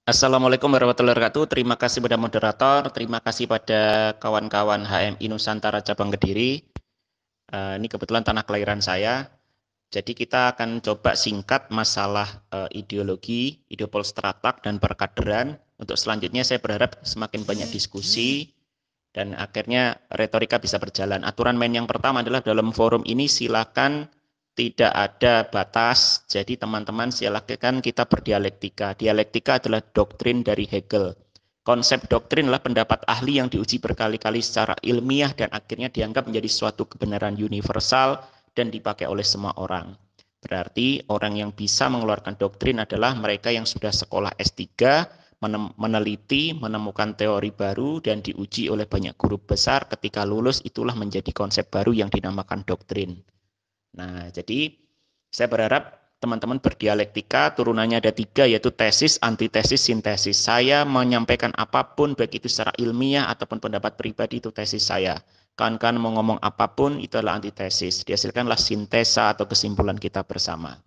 Assalamualaikum warahmatullahi wabarakatuh. Terima kasih pada moderator, terima kasih pada kawan-kawan HMI Nusantara Cabang Kediri. Ini kebetulan tanah kelahiran saya. Jadi kita akan coba singkat masalah ideologi, ideopolstratak, dan perkaderan. Untuk selanjutnya saya berharap semakin banyak diskusi dan akhirnya retorika bisa berjalan. Aturan main yang pertama adalah dalam forum ini silakan tidak ada batas, jadi teman-teman silakan kita berdialektika. Dialektika adalah doktrin dari Hegel. Konsep doktrin adalah pendapat ahli yang diuji berkali-kali secara ilmiah dan akhirnya dianggap menjadi suatu kebenaran universal dan dipakai oleh semua orang. Berarti orang yang bisa mengeluarkan doktrin adalah mereka yang sudah sekolah S3, meneliti, menemukan teori baru, dan diuji oleh banyak guru besar. Ketika lulus, itulah menjadi konsep baru yang dinamakan doktrin. Nah, jadi saya berharap teman-teman berdialektika, turunannya ada 3, yaitu tesis, antitesis, sintesis. Saya menyampaikan apapun, baik itu secara ilmiah ataupun pendapat pribadi, itu tesis saya. Kawan-kawan mau ngomong apapun, itu adalah antitesis. Dihasilkanlah sintesa atau kesimpulan kita bersama.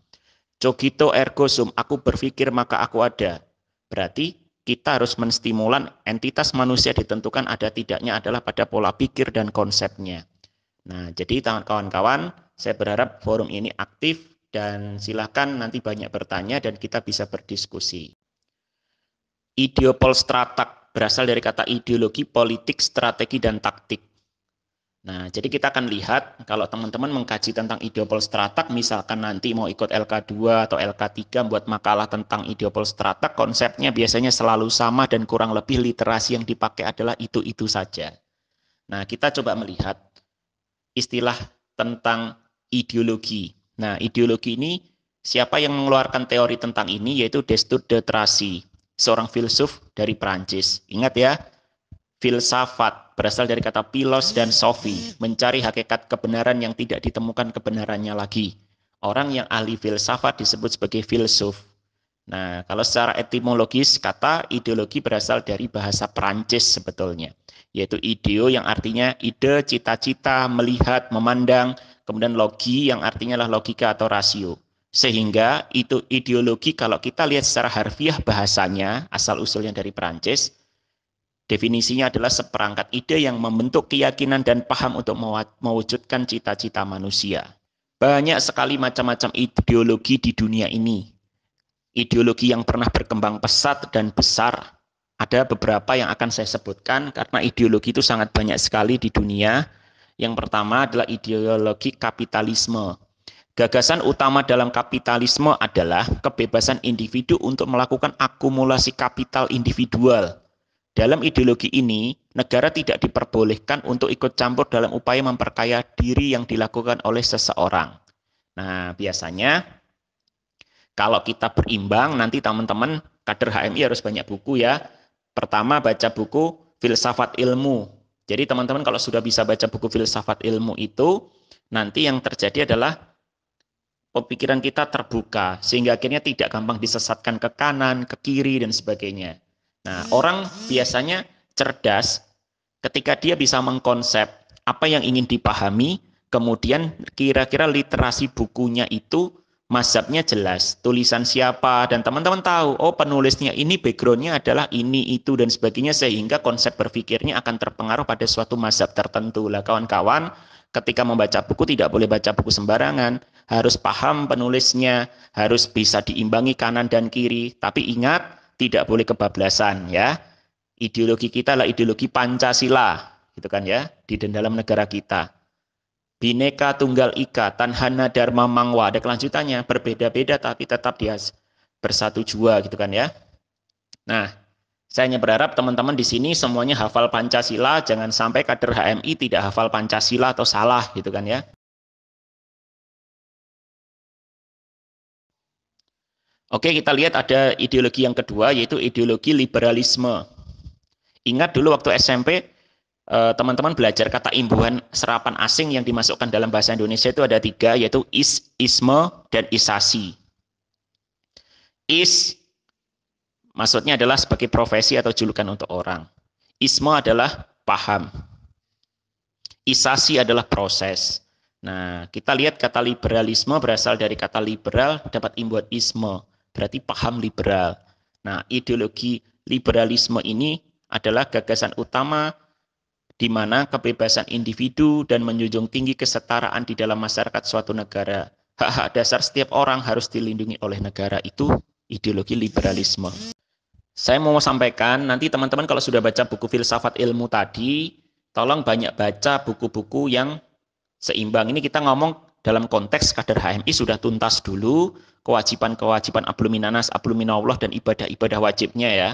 Cogito ergo sum, aku berpikir maka aku ada. Berarti kita harus menstimulan entitas manusia ditentukan ada tidaknya adalah pada pola pikir dan konsepnya. Nah, jadi kawan-kawan, saya berharap forum ini aktif dan silakan nanti banyak bertanya dan kita bisa berdiskusi. Ideopolstratak berasal dari kata ideologi, politik, strategi, dan taktik. Nah, jadi kita akan lihat kalau teman-teman mengkaji tentang ideopolstratak, misalkan nanti mau ikut LK2 atau LK3 buat makalah tentang ideopolstratak, konsepnya biasanya selalu sama dan kurang lebih literasi yang dipakai adalah itu-itu saja. Nah, kita coba melihat istilah tentang ideologi. Nah, ideologi ini siapa yang mengeluarkan teori tentang ini yaitu Destur de Tracy, seorang filsuf dari Prancis. Ingat ya, filsafat berasal dari kata philos dan sophi, mencari hakikat kebenaran yang tidak ditemukan kebenarannya lagi. Orang yang ahli filsafat disebut sebagai filsuf. Nah, kalau secara etimologis, kata ideologi berasal dari bahasa Prancis sebetulnya, yaitu ideo yang artinya ide, cita-cita, melihat, memandang, kemudian logi yang artinya adalah logika atau rasio. Sehingga itu ideologi kalau kita lihat secara harfiah bahasanya, asal-usulnya dari Prancis, definisinya adalah seperangkat ide yang membentuk keyakinan dan paham untuk mewujudkan cita-cita manusia. Banyak sekali macam-macam ideologi di dunia ini. Ideologi yang pernah berkembang pesat dan besar, ada beberapa yang akan saya sebutkan karena ideologi itu sangat banyak sekali di dunia. Yang pertama adalah ideologi kapitalisme. Gagasan utama dalam kapitalisme adalah kebebasan individu untuk melakukan akumulasi kapital individual. Dalam ideologi ini, negara tidak diperbolehkan untuk ikut campur dalam upaya memperkaya diri yang dilakukan oleh seseorang. Nah, biasanya kalau kita berimbang, nanti teman-teman kader HMI harus banyak buku ya. Pertama baca buku filsafat ilmu. Jadi teman-teman kalau sudah bisa baca buku filsafat ilmu itu, nanti yang terjadi adalah pemikiran kita terbuka, sehingga akhirnya tidak gampang disesatkan ke kanan, ke kiri, dan sebagainya. Nah, orang biasanya cerdas ketika dia bisa mengkonsep apa yang ingin dipahami, kemudian kira-kira literasi bukunya itu mazhabnya jelas, tulisan siapa, dan teman-teman tahu, oh penulisnya ini backgroundnya adalah ini, itu, dan sebagainya, sehingga konsep berpikirnya akan terpengaruh pada suatu mazhab tertentu. Lah kawan-kawan, ketika membaca buku tidak boleh baca buku sembarangan, harus paham penulisnya, harus bisa diimbangi kanan dan kiri, tapi ingat, tidak boleh kebablasan ya. Ideologi kita adalah ideologi Pancasila, gitu kan ya, di dalam negara kita. Bhinneka Tunggal Ika, Tanhana Dharma Mangwa, ada kelanjutannya, berbeda-beda tapi tetap dia bersatu jua, gitu kan ya. Nah, saya hanya berharap teman-teman di sini semuanya hafal Pancasila, jangan sampai kader HMI tidak hafal Pancasila atau salah, gitu kan ya. Oke, kita lihat ada ideologi yang kedua, yaitu ideologi liberalisme. Ingat dulu waktu SMP, teman-teman belajar kata imbuhan serapan asing yang dimasukkan dalam bahasa Indonesia itu ada 3, yaitu isme, dan isasi. Is maksudnya adalah sebagai profesi atau julukan untuk orang. Isme adalah paham. Isasi adalah proses. Nah, kita lihat kata liberalisme berasal dari kata liberal, dapat imbuhan isme, berarti paham liberal. Nah, ideologi liberalisme ini adalah gagasan utama di mana kebebasan individu dan menjunjung tinggi kesetaraan di dalam masyarakat suatu negara. Hak-hak dasar setiap orang harus dilindungi oleh negara. Itu ideologi liberalisme. Saya mau sampaikan, nanti teman-teman kalau sudah baca buku filsafat ilmu tadi, tolong banyak baca buku-buku yang seimbang. Ini kita ngomong dalam konteks kadar HMI sudah tuntas dulu, kewajiban-kewajiban abluminanas, abluminallah, dan ibadah-ibadah wajibnya ya.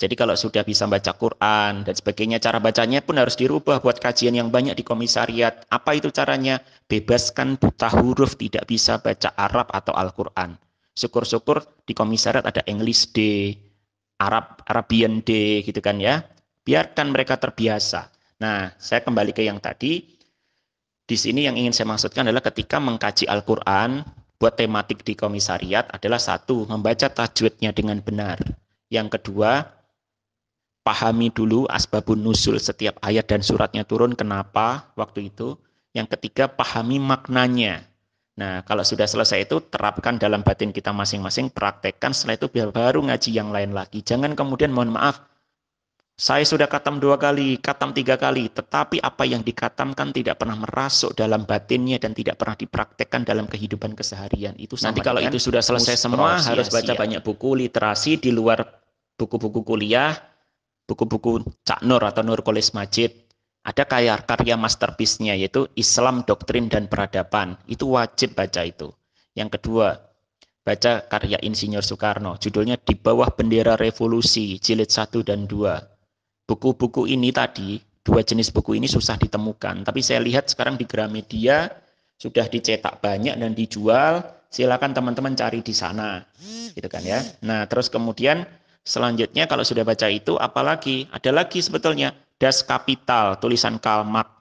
Jadi kalau sudah bisa baca Quran dan sebagainya, cara bacanya pun harus dirubah buat kajian yang banyak di komisariat. Apa itu caranya? Bebaskan buta huruf, tidak bisa baca Arab atau Al-Quran. Syukur-syukur di komisariat ada English Day, Arabian Day gitu kan ya. Biarkan mereka terbiasa. Nah, saya kembali ke yang tadi. Di sini yang ingin saya maksudkan adalah ketika mengkaji Al-Quran, buat tematik di komisariat adalah satu, membaca tajwidnya dengan benar. Yang kedua, pahami dulu asbabun nusul setiap ayat dan suratnya turun, kenapa waktu itu. Yang ketiga, pahami maknanya. Nah, kalau sudah selesai itu, terapkan dalam batin kita masing-masing, praktekkan, setelah itu baru ngaji yang lain lagi. Jangan kemudian, mohon maaf, saya sudah khatam 2 kali, khatam 3 kali, tetapi apa yang dikhatamkan tidak pernah merasuk dalam batinnya dan tidak pernah dipraktekkan dalam kehidupan keseharian. Itu nanti kalau itu sudah selesai semua, harus baca banyak buku literasi di luar buku-buku kuliah, buku-buku Cak Nur atau Nur Kolis Majid. Ada karya masterpiece-nya yaitu Islam, Doktrin, dan Peradaban. Itu wajib baca itu. Yang kedua, baca karya Insinyur Soekarno. Judulnya Di Bawah Bendera Revolusi, jilid 1 dan 2. Buku-buku ini tadi, 2 jenis buku ini susah ditemukan. Tapi saya lihat sekarang di Gramedia sudah dicetak banyak dan dijual. Silakan teman-teman cari di sana. Gitu kan ya. Nah, terus kemudian selanjutnya kalau sudah baca itu, apalagi? Ada lagi sebetulnya Das Kapital, tulisan Karl Marx.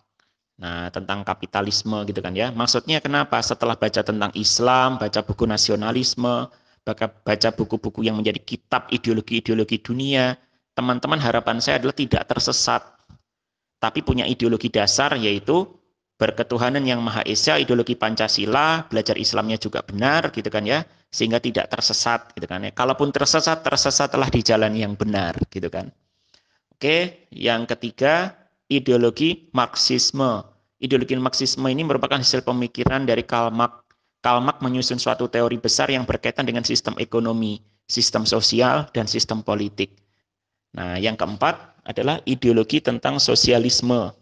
Nah, tentang kapitalisme gitu kan ya. Maksudnya kenapa? Setelah baca tentang Islam, baca buku nasionalisme, baca buku-buku yang menjadi kitab ideologi-ideologi dunia, teman-teman harapan saya adalah tidak tersesat. Tapi punya ideologi dasar yaitu berketuhanan yang Maha Esa, ideologi Pancasila, belajar Islamnya juga benar gitu kan ya, sehingga tidak tersesat gitu kan ya. Kalaupun tersesat, tersesatlah di jalan yang benar gitu kan. Oke, yang ketiga, ideologi Marxisme. Ideologi Marxisme ini merupakan hasil pemikiran dari Karl Marx. Karl Marx menyusun suatu teori besar yang berkaitan dengan sistem ekonomi, sistem sosial, dan sistem politik. Nah, yang keempat adalah ideologi tentang sosialisme.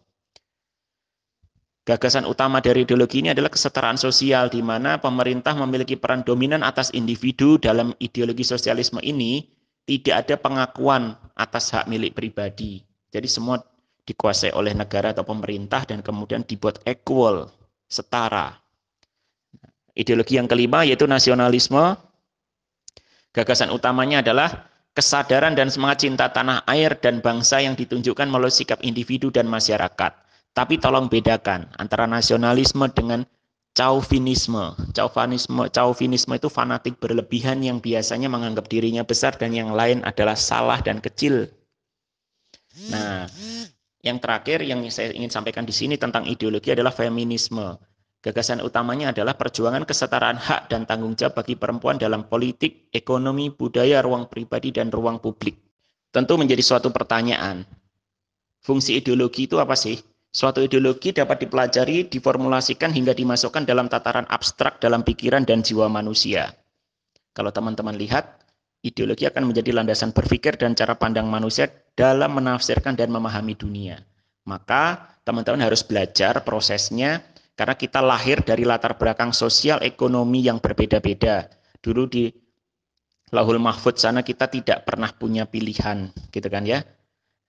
Gagasan utama dari ideologi ini adalah kesetaraan sosial, di mana pemerintah memiliki peran dominan atas individu. Dalam ideologi sosialisme ini tidak ada pengakuan atas hak milik pribadi. Jadi semua dikuasai oleh negara atau pemerintah dan kemudian dibuat equal, setara. Ideologi yang kelima yaitu nasionalisme. Gagasan utamanya adalah kesadaran dan semangat cinta tanah air dan bangsa yang ditunjukkan melalui sikap individu dan masyarakat. Tapi tolong bedakan antara nasionalisme dengan chauvinisme. Chauvinisme itu fanatik berlebihan yang biasanya menganggap dirinya besar dan yang lain adalah salah dan kecil. Nah, yang terakhir yang saya ingin sampaikan di sini tentang ideologi adalah feminisme. Gagasan utamanya adalah perjuangan kesetaraan hak dan tanggung jawab bagi perempuan dalam politik, ekonomi, budaya, ruang pribadi, dan ruang publik. Tentu menjadi suatu pertanyaan. Fungsi ideologi itu apa sih? Suatu ideologi dapat dipelajari, diformulasikan hingga dimasukkan dalam tataran abstrak dalam pikiran dan jiwa manusia. Kalau teman-teman lihat, ideologi akan menjadi landasan berpikir dan cara pandang manusia dalam menafsirkan dan memahami dunia. Maka teman-teman harus belajar prosesnya, karena kita lahir dari latar belakang sosial ekonomi yang berbeda-beda. Dulu di Lauhul Mahfudz sana kita tidak pernah punya pilihan, gitu kan ya.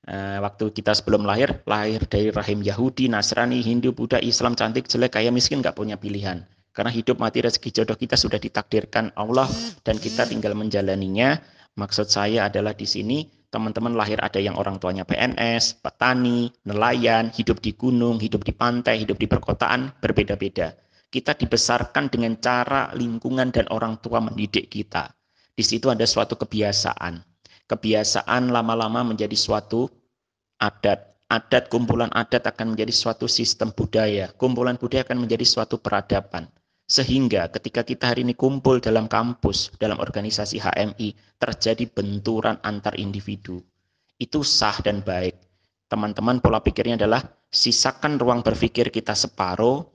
Waktu kita sebelum lahir dari rahim Yahudi, Nasrani, Hindu, Buddha, Islam, cantik, jelek, kaya, miskin, nggak punya pilihan. Karena hidup, mati, rezeki, jodoh kita sudah ditakdirkan Allah dan kita tinggal menjalaninya. Maksud saya adalah di sini teman-teman lahir ada yang orang tuanya PNS, petani, nelayan, hidup di gunung, hidup di pantai, hidup di perkotaan, berbeda-beda. Kita dibesarkan dengan cara lingkungan dan orang tua mendidik kita. Di situ ada suatu kebiasaan. Kebiasaan lama-lama menjadi suatu adat. Kumpulan adat akan menjadi suatu sistem budaya. Kumpulan budaya akan menjadi suatu peradaban. Sehingga ketika kita hari ini kumpul dalam kampus, dalam organisasi HMI, terjadi benturan antar individu. Itu sah dan baik. Teman-teman, pola pikirnya adalah sisakan ruang berpikir kita separuh,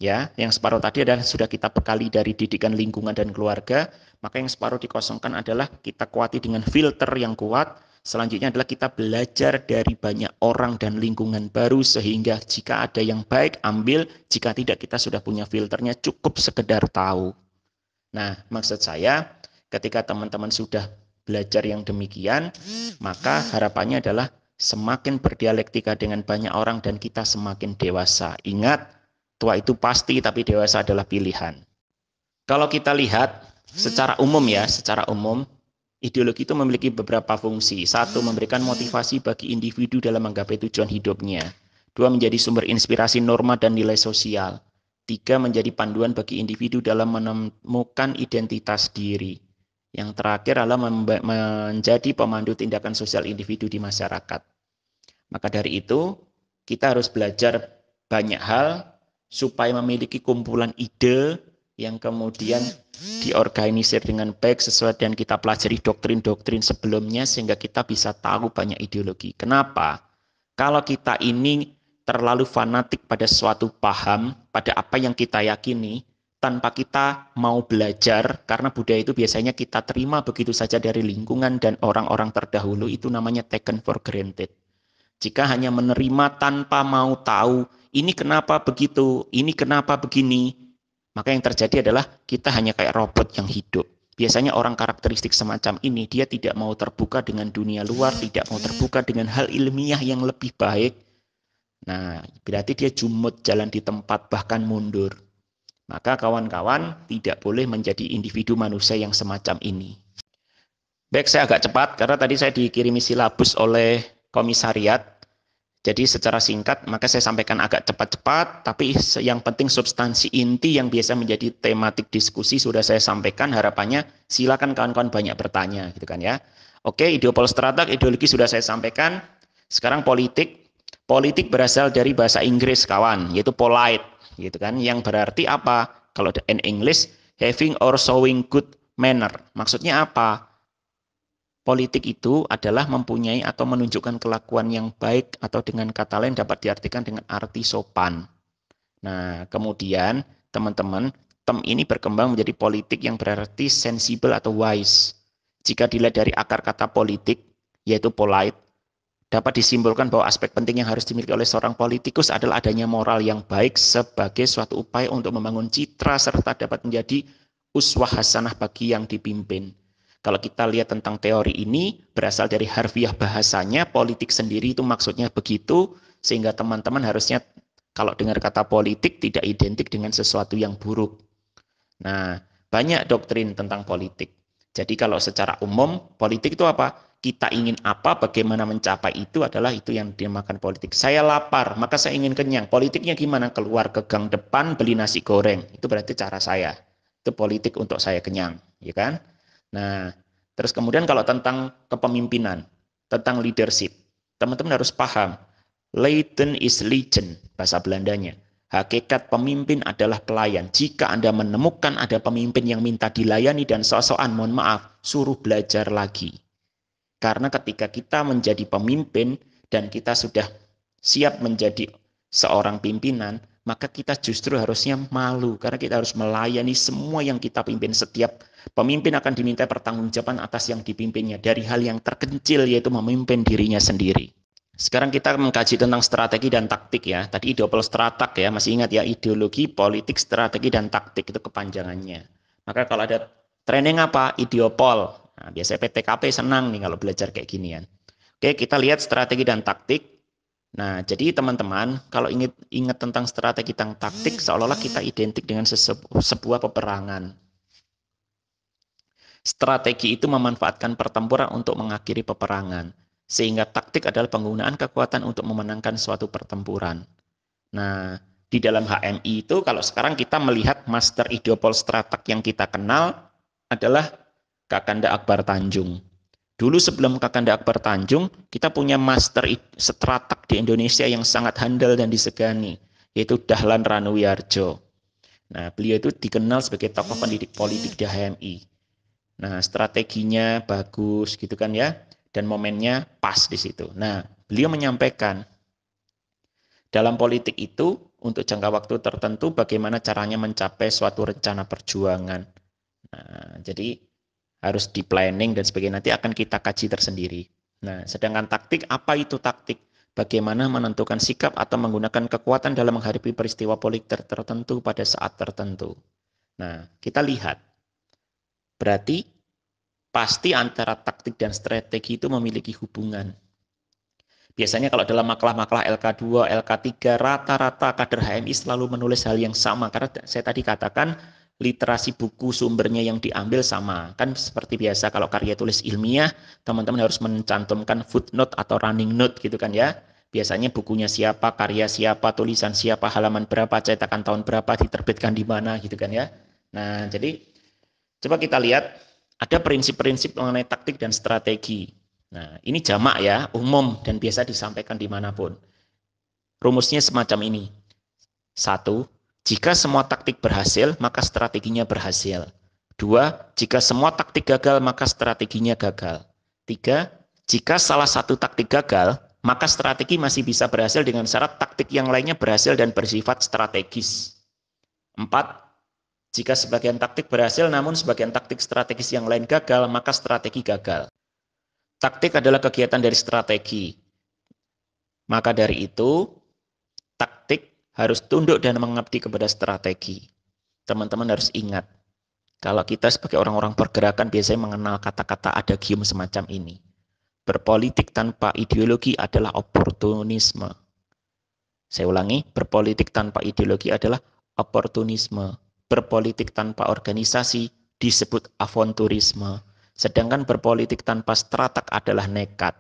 ya, yang separuh tadi adalah sudah kita bekali dari didikan lingkungan dan keluarga, maka yang separuh dikosongkan adalah kita kuati dengan filter yang kuat. Selanjutnya adalah kita belajar dari banyak orang dan lingkungan baru, sehingga jika ada yang baik ambil, jika tidak kita sudah punya filternya, cukup sekedar tahu. Nah, maksud saya ketika teman-teman sudah belajar yang demikian, maka harapannya adalah semakin berdialektika dengan banyak orang dan kita semakin dewasa. Ingat, tua itu pasti, tapi dewasa adalah pilihan. Kalau kita lihat secara umum ya, secara umum, ideologi itu memiliki beberapa fungsi. Satu, memberikan motivasi bagi individu dalam menggapai tujuan hidupnya. Dua, menjadi sumber inspirasi norma dan nilai sosial. Tiga, menjadi panduan bagi individu dalam menemukan identitas diri. Yang terakhir adalah menjadi pemandu tindakan sosial individu di masyarakat. Maka dari itu, kita harus belajar banyak hal supaya memiliki kumpulan ide yang kemudian diorganisir dengan baik sesuai dengan kita pelajari doktrin-doktrin sebelumnya sehingga kita bisa tahu banyak ideologi. Kenapa? Kalau kita ini terlalu fanatik pada suatu paham, pada apa yang kita yakini, tanpa kita mau belajar, karena budaya itu biasanya kita terima begitu saja dari lingkungan dan orang-orang terdahulu, itu namanya taken for granted. Jika hanya menerima tanpa mau tahu, ini kenapa begitu, ini kenapa begini, maka yang terjadi adalah kita hanya kayak robot yang hidup. Biasanya orang karakteristik semacam ini, dia tidak mau terbuka dengan dunia luar, tidak mau terbuka dengan hal ilmiah yang lebih baik. Nah, berarti dia jumut jalan di tempat, bahkan mundur. Maka kawan-kawan tidak boleh menjadi individu manusia yang semacam ini. Baik, saya agak cepat, karena tadi saya dikirimi silabus oleh komisariat. Jadi secara singkat, maka saya sampaikan agak cepat-cepat, tapi yang penting substansi inti yang biasa menjadi tematik diskusi sudah saya sampaikan. Harapannya silakan kawan-kawan banyak bertanya, gitu kan ya. Oke, ideopol stratek, ideologi sudah saya sampaikan. Sekarang politik. Politik berasal dari bahasa Inggris, kawan, yaitu polite, gitu kan. Yang berarti apa? Kalau in English, having or showing good manner. Maksudnya apa? Politik itu adalah mempunyai atau menunjukkan kelakuan yang baik atau dengan kata lain dapat diartikan dengan arti sopan. Nah, kemudian teman-teman, term ini berkembang menjadi politik yang berarti sensible atau wise. Jika dilihat dari akar kata politik, yaitu polite, dapat disimpulkan bahwa aspek penting yang harus dimiliki oleh seorang politikus adalah adanya moral yang baik sebagai suatu upaya untuk membangun citra serta dapat menjadi uswah hasanah bagi yang dipimpin. Kalau kita lihat tentang teori ini, berasal dari harfiah bahasanya, politik sendiri itu maksudnya begitu, sehingga teman-teman harusnya kalau dengar kata politik tidak identik dengan sesuatu yang buruk. Nah, banyak doktrin tentang politik. Jadi kalau secara umum, politik itu apa? Kita ingin apa, bagaimana mencapai itu adalah itu yang dinamakan politik. Saya lapar, maka saya ingin kenyang. Politiknya gimana? Keluar ke gang depan, beli nasi goreng. Itu berarti cara saya. Itu politik untuk saya kenyang, ya kan? Nah, terus kemudian kalau tentang kepemimpinan, tentang leadership, teman-teman harus paham, Leiden is legend, bahasa Belandanya. Hakikat pemimpin adalah pelayan. Jika Anda menemukan ada pemimpin yang minta dilayani dan sok-sokan, mohon maaf, suruh belajar lagi. Karena ketika kita menjadi pemimpin dan kita sudah siap menjadi seorang pimpinan, maka kita justru harusnya malu karena kita harus melayani semua yang kita pimpin. Setiap pemimpin akan diminta pertanggungjawaban atas yang dipimpinnya dari hal yang terkecil yaitu memimpin dirinya sendiri. Sekarang kita mengkaji tentang strategi dan taktik ya. Tadi ideopol stratek ya, masih ingat ya, ideologi, politik, strategi dan taktik itu kepanjangannya. Maka kalau ada training apa? Ideopol. Nah, biasanya PTKP senang nih kalau belajar kayak ginian. Oke, kita lihat strategi dan taktik. Nah, jadi teman-teman, kalau ingat tentang strategi dan taktik, seolah-olah kita identik dengan sebuah peperangan. Strategi itu memanfaatkan pertempuran untuk mengakhiri peperangan, sehingga taktik adalah penggunaan kekuatan untuk memenangkan suatu pertempuran. Nah, di dalam HMI itu, kalau sekarang kita melihat master ideopol strateg yang kita kenal adalah Kakanda Akbar Tanjung. Dulu sebelum Kakanda Akbar Tanjung, kita punya master strateg di Indonesia yang sangat handal dan disegani, yaitu Dahlan Ranuwiardjo. Nah, beliau itu dikenal sebagai tokoh pendidik politik di HMI. Nah, strateginya bagus gitu kan ya, dan momennya pas di situ. Nah, beliau menyampaikan dalam politik itu untuk jangka waktu tertentu bagaimana caranya mencapai suatu rencana perjuangan. Nah, jadi harus di planning dan sebagainya, nanti akan kita kaji tersendiri. Nah, sedangkan taktik, apa itu taktik? Bagaimana menentukan sikap atau menggunakan kekuatan dalam menghadapi peristiwa politik tertentu pada saat tertentu. Nah, kita lihat. Berarti pasti antara taktik dan strategi itu memiliki hubungan. Biasanya kalau dalam makalah-makalah LK2, LK3, rata-rata kader HMI selalu menulis hal yang sama. Karena saya tadi katakan, literasi buku sumbernya yang diambil sama. Kan seperti biasa kalau karya tulis ilmiah, teman-teman harus mencantumkan footnote atau running note gitu kan ya. Biasanya bukunya siapa, karya siapa, tulisan siapa, halaman berapa, cetakan tahun berapa, diterbitkan di mana gitu kan ya. Nah, jadi coba kita lihat, ada prinsip-prinsip mengenai taktik dan strategi. Nah, ini jamak ya, umum dan biasa disampaikan dimanapun. Rumusnya semacam ini. 1. Jika semua taktik berhasil, maka strateginya berhasil. 2. Jika semua taktik gagal, maka strateginya gagal. 3. Jika salah satu taktik gagal, maka strategi masih bisa berhasil dengan syarat taktik yang lainnya berhasil dan bersifat strategis. 4. Jika sebagian taktik berhasil namun sebagian taktik strategis yang lain gagal, maka strategi gagal. Taktik adalah kegiatan dari strategi. Maka dari itu, taktik harus tunduk dan mengabdi kepada strategi. Teman-teman harus ingat, kalau kita sebagai orang-orang pergerakan biasanya mengenal kata-kata adagium semacam ini. Berpolitik tanpa ideologi adalah oportunisme. Saya ulangi, berpolitik tanpa ideologi adalah oportunisme. Berpolitik tanpa organisasi disebut avanturisme. Sedangkan berpolitik tanpa stratek adalah nekat.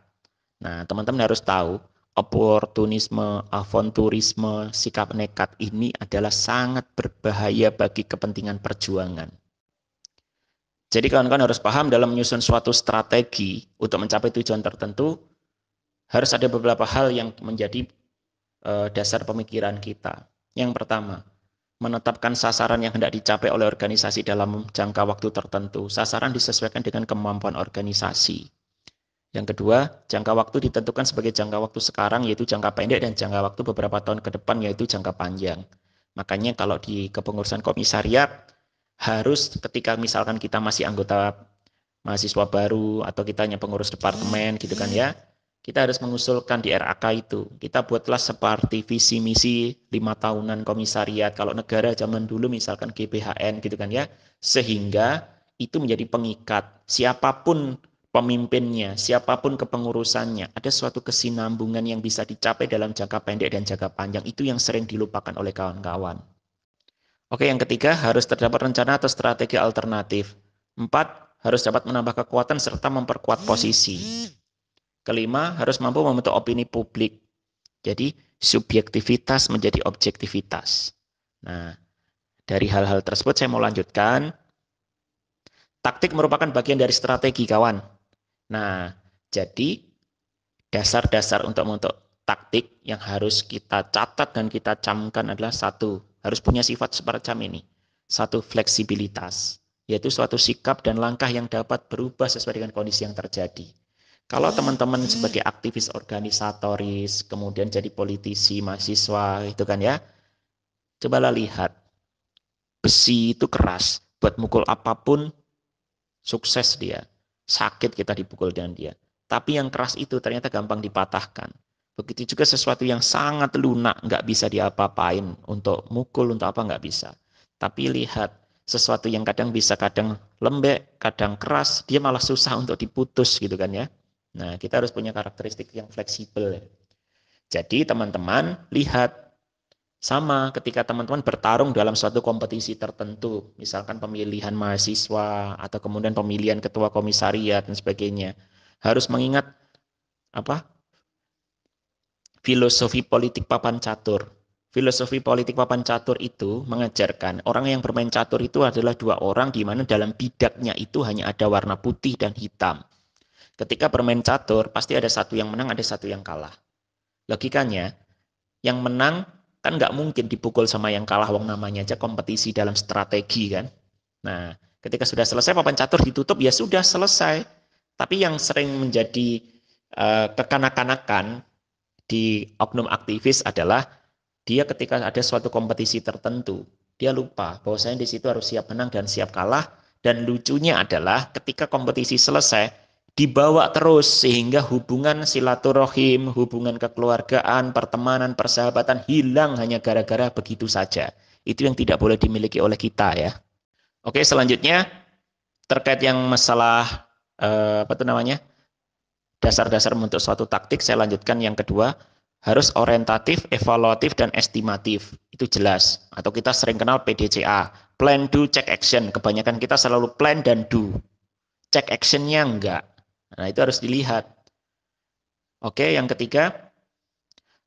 Nah, teman-teman harus tahu, oportunisme, avanturisme, sikap nekat ini adalah sangat berbahaya bagi kepentingan perjuangan. Jadi kawan-kawan harus paham dalam menyusun suatu strategi untuk mencapai tujuan tertentu, harus ada beberapa hal yang menjadi dasar pemikiran kita. Yang pertama, menetapkan sasaran yang hendak dicapai oleh organisasi dalam jangka waktu tertentu. Sasaran disesuaikan dengan kemampuan organisasi. Yang kedua, jangka waktu ditentukan sebagai jangka waktu sekarang, yaitu jangka pendek, dan jangka waktu beberapa tahun ke depan, yaitu jangka panjang. Makanya kalau di kepengurusan komisariat, harus ketika misalkan kita masih anggota mahasiswa baru, atau kita hanya pengurus departemen gitu kan ya, kita harus mengusulkan di RAK itu. Kita buatlah seperti visi misi 5 tahunan komisariat. Kalau negara zaman dulu misalkan GBHN gitu kan ya. Sehingga itu menjadi pengikat. Siapapun pemimpinnya, siapapun kepengurusannya, ada suatu kesinambungan yang bisa dicapai dalam jangka pendek dan jangka panjang. Itu yang sering dilupakan oleh kawan-kawan. Oke, yang ketiga, harus terdapat rencana atau strategi alternatif. 4, harus dapat menambah kekuatan serta memperkuat posisi. Kelima, harus mampu membentuk opini publik. Jadi, subjektivitas menjadi objektivitas. Nah, dari hal-hal tersebut saya mau lanjutkan. Taktik merupakan bagian dari strategi, kawan. Nah, jadi dasar-dasar untuk taktik yang harus kita catat dan kita camkan adalah 1, harus punya sifat semacam ini. 1, fleksibilitas, yaitu suatu sikap dan langkah yang dapat berubah sesuai dengan kondisi yang terjadi. Kalau teman-teman sebagai aktivis organisatoris, kemudian jadi politisi, mahasiswa, itu kan ya, cobalah lihat, besi itu keras, buat mukul apapun, sukses dia. Sakit kita dipukul dengan dia. Tapi yang keras itu ternyata gampang dipatahkan. Begitu juga sesuatu yang sangat lunak, nggak bisa diapa-apain, untuk mukul, untuk apa, nggak bisa. Tapi lihat, sesuatu yang kadang bisa, kadang lembek, kadang keras, dia malah susah untuk diputus gitu kan ya. Nah, kita harus punya karakteristik yang fleksibel. Jadi teman-teman lihat, sama ketika teman-teman bertarung dalam suatu kompetisi tertentu, misalkan pemilihan mahasiswa atau kemudian pemilihan ketua komisariat dan sebagainya, harus mengingat apa? Filosofi politik papan catur. Filosofi politik papan catur itu mengajarkan orang yang bermain catur itu adalah 2 orang di mana dalam bidaknya itu hanya ada warna putih dan hitam. Ketika bermain catur, pasti ada satu yang menang, ada satu yang kalah. Logikanya, yang menang Kan nggak mungkin dipukul sama yang kalah, wong namanya aja kompetisi dalam strategi kan. Nah, ketika sudah selesai papan catur ditutup, ya sudah selesai. Tapi yang sering menjadi kekanak-kanakan di oknum aktivis adalah dia ketika ada suatu kompetisi tertentu, dia lupa bahwasanya di situ harus siap menang dan siap kalah. Dan lucunya adalah ketika kompetisi selesai, dibawa terus sehingga hubungan silaturahim, hubungan kekeluargaan, pertemanan, persahabatan hilang hanya gara-gara begitu saja. Itu yang tidak boleh dimiliki oleh kita ya. Oke, selanjutnya terkait yang masalah apa itu namanya? Dasar-dasar membentuk suatu taktik, saya lanjutkan yang kedua, harus orientatif, evaluatif, dan estimatif. Itu jelas. Atau kita sering kenal PDCA, plan, do, check, action. Kebanyakan kita selalu plan dan do. Check action-nya enggak. Nah, itu harus dilihat. Oke, yang ketiga,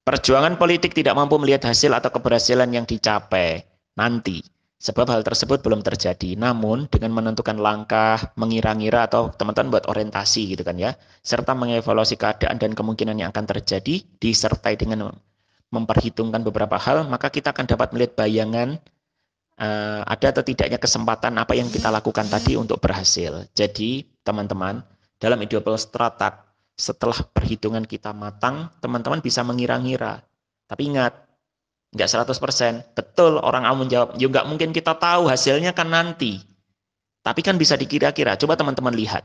perjuangan politik tidak mampu melihat hasil atau keberhasilan yang dicapai nanti. Sebab hal tersebut belum terjadi. Namun, dengan menentukan langkah, mengira-ngira, atau teman-teman buat orientasi gitu kan ya, serta mengevaluasi keadaan dan kemungkinan yang akan terjadi, disertai dengan memperhitungkan beberapa hal, maka kita akan dapat melihat bayangan ada atau tidaknya kesempatan apa yang kita lakukan tadi untuk berhasil. Jadi, teman-teman, dalam ideal stratak, setelah perhitungan kita matang, teman-teman bisa mengira-ngira. Tapi ingat, nggak 100%. Betul, orang awam menjawab, ya nggak mungkin kita tahu, hasilnya kan nanti. Tapi kan bisa dikira-kira. Coba teman-teman lihat.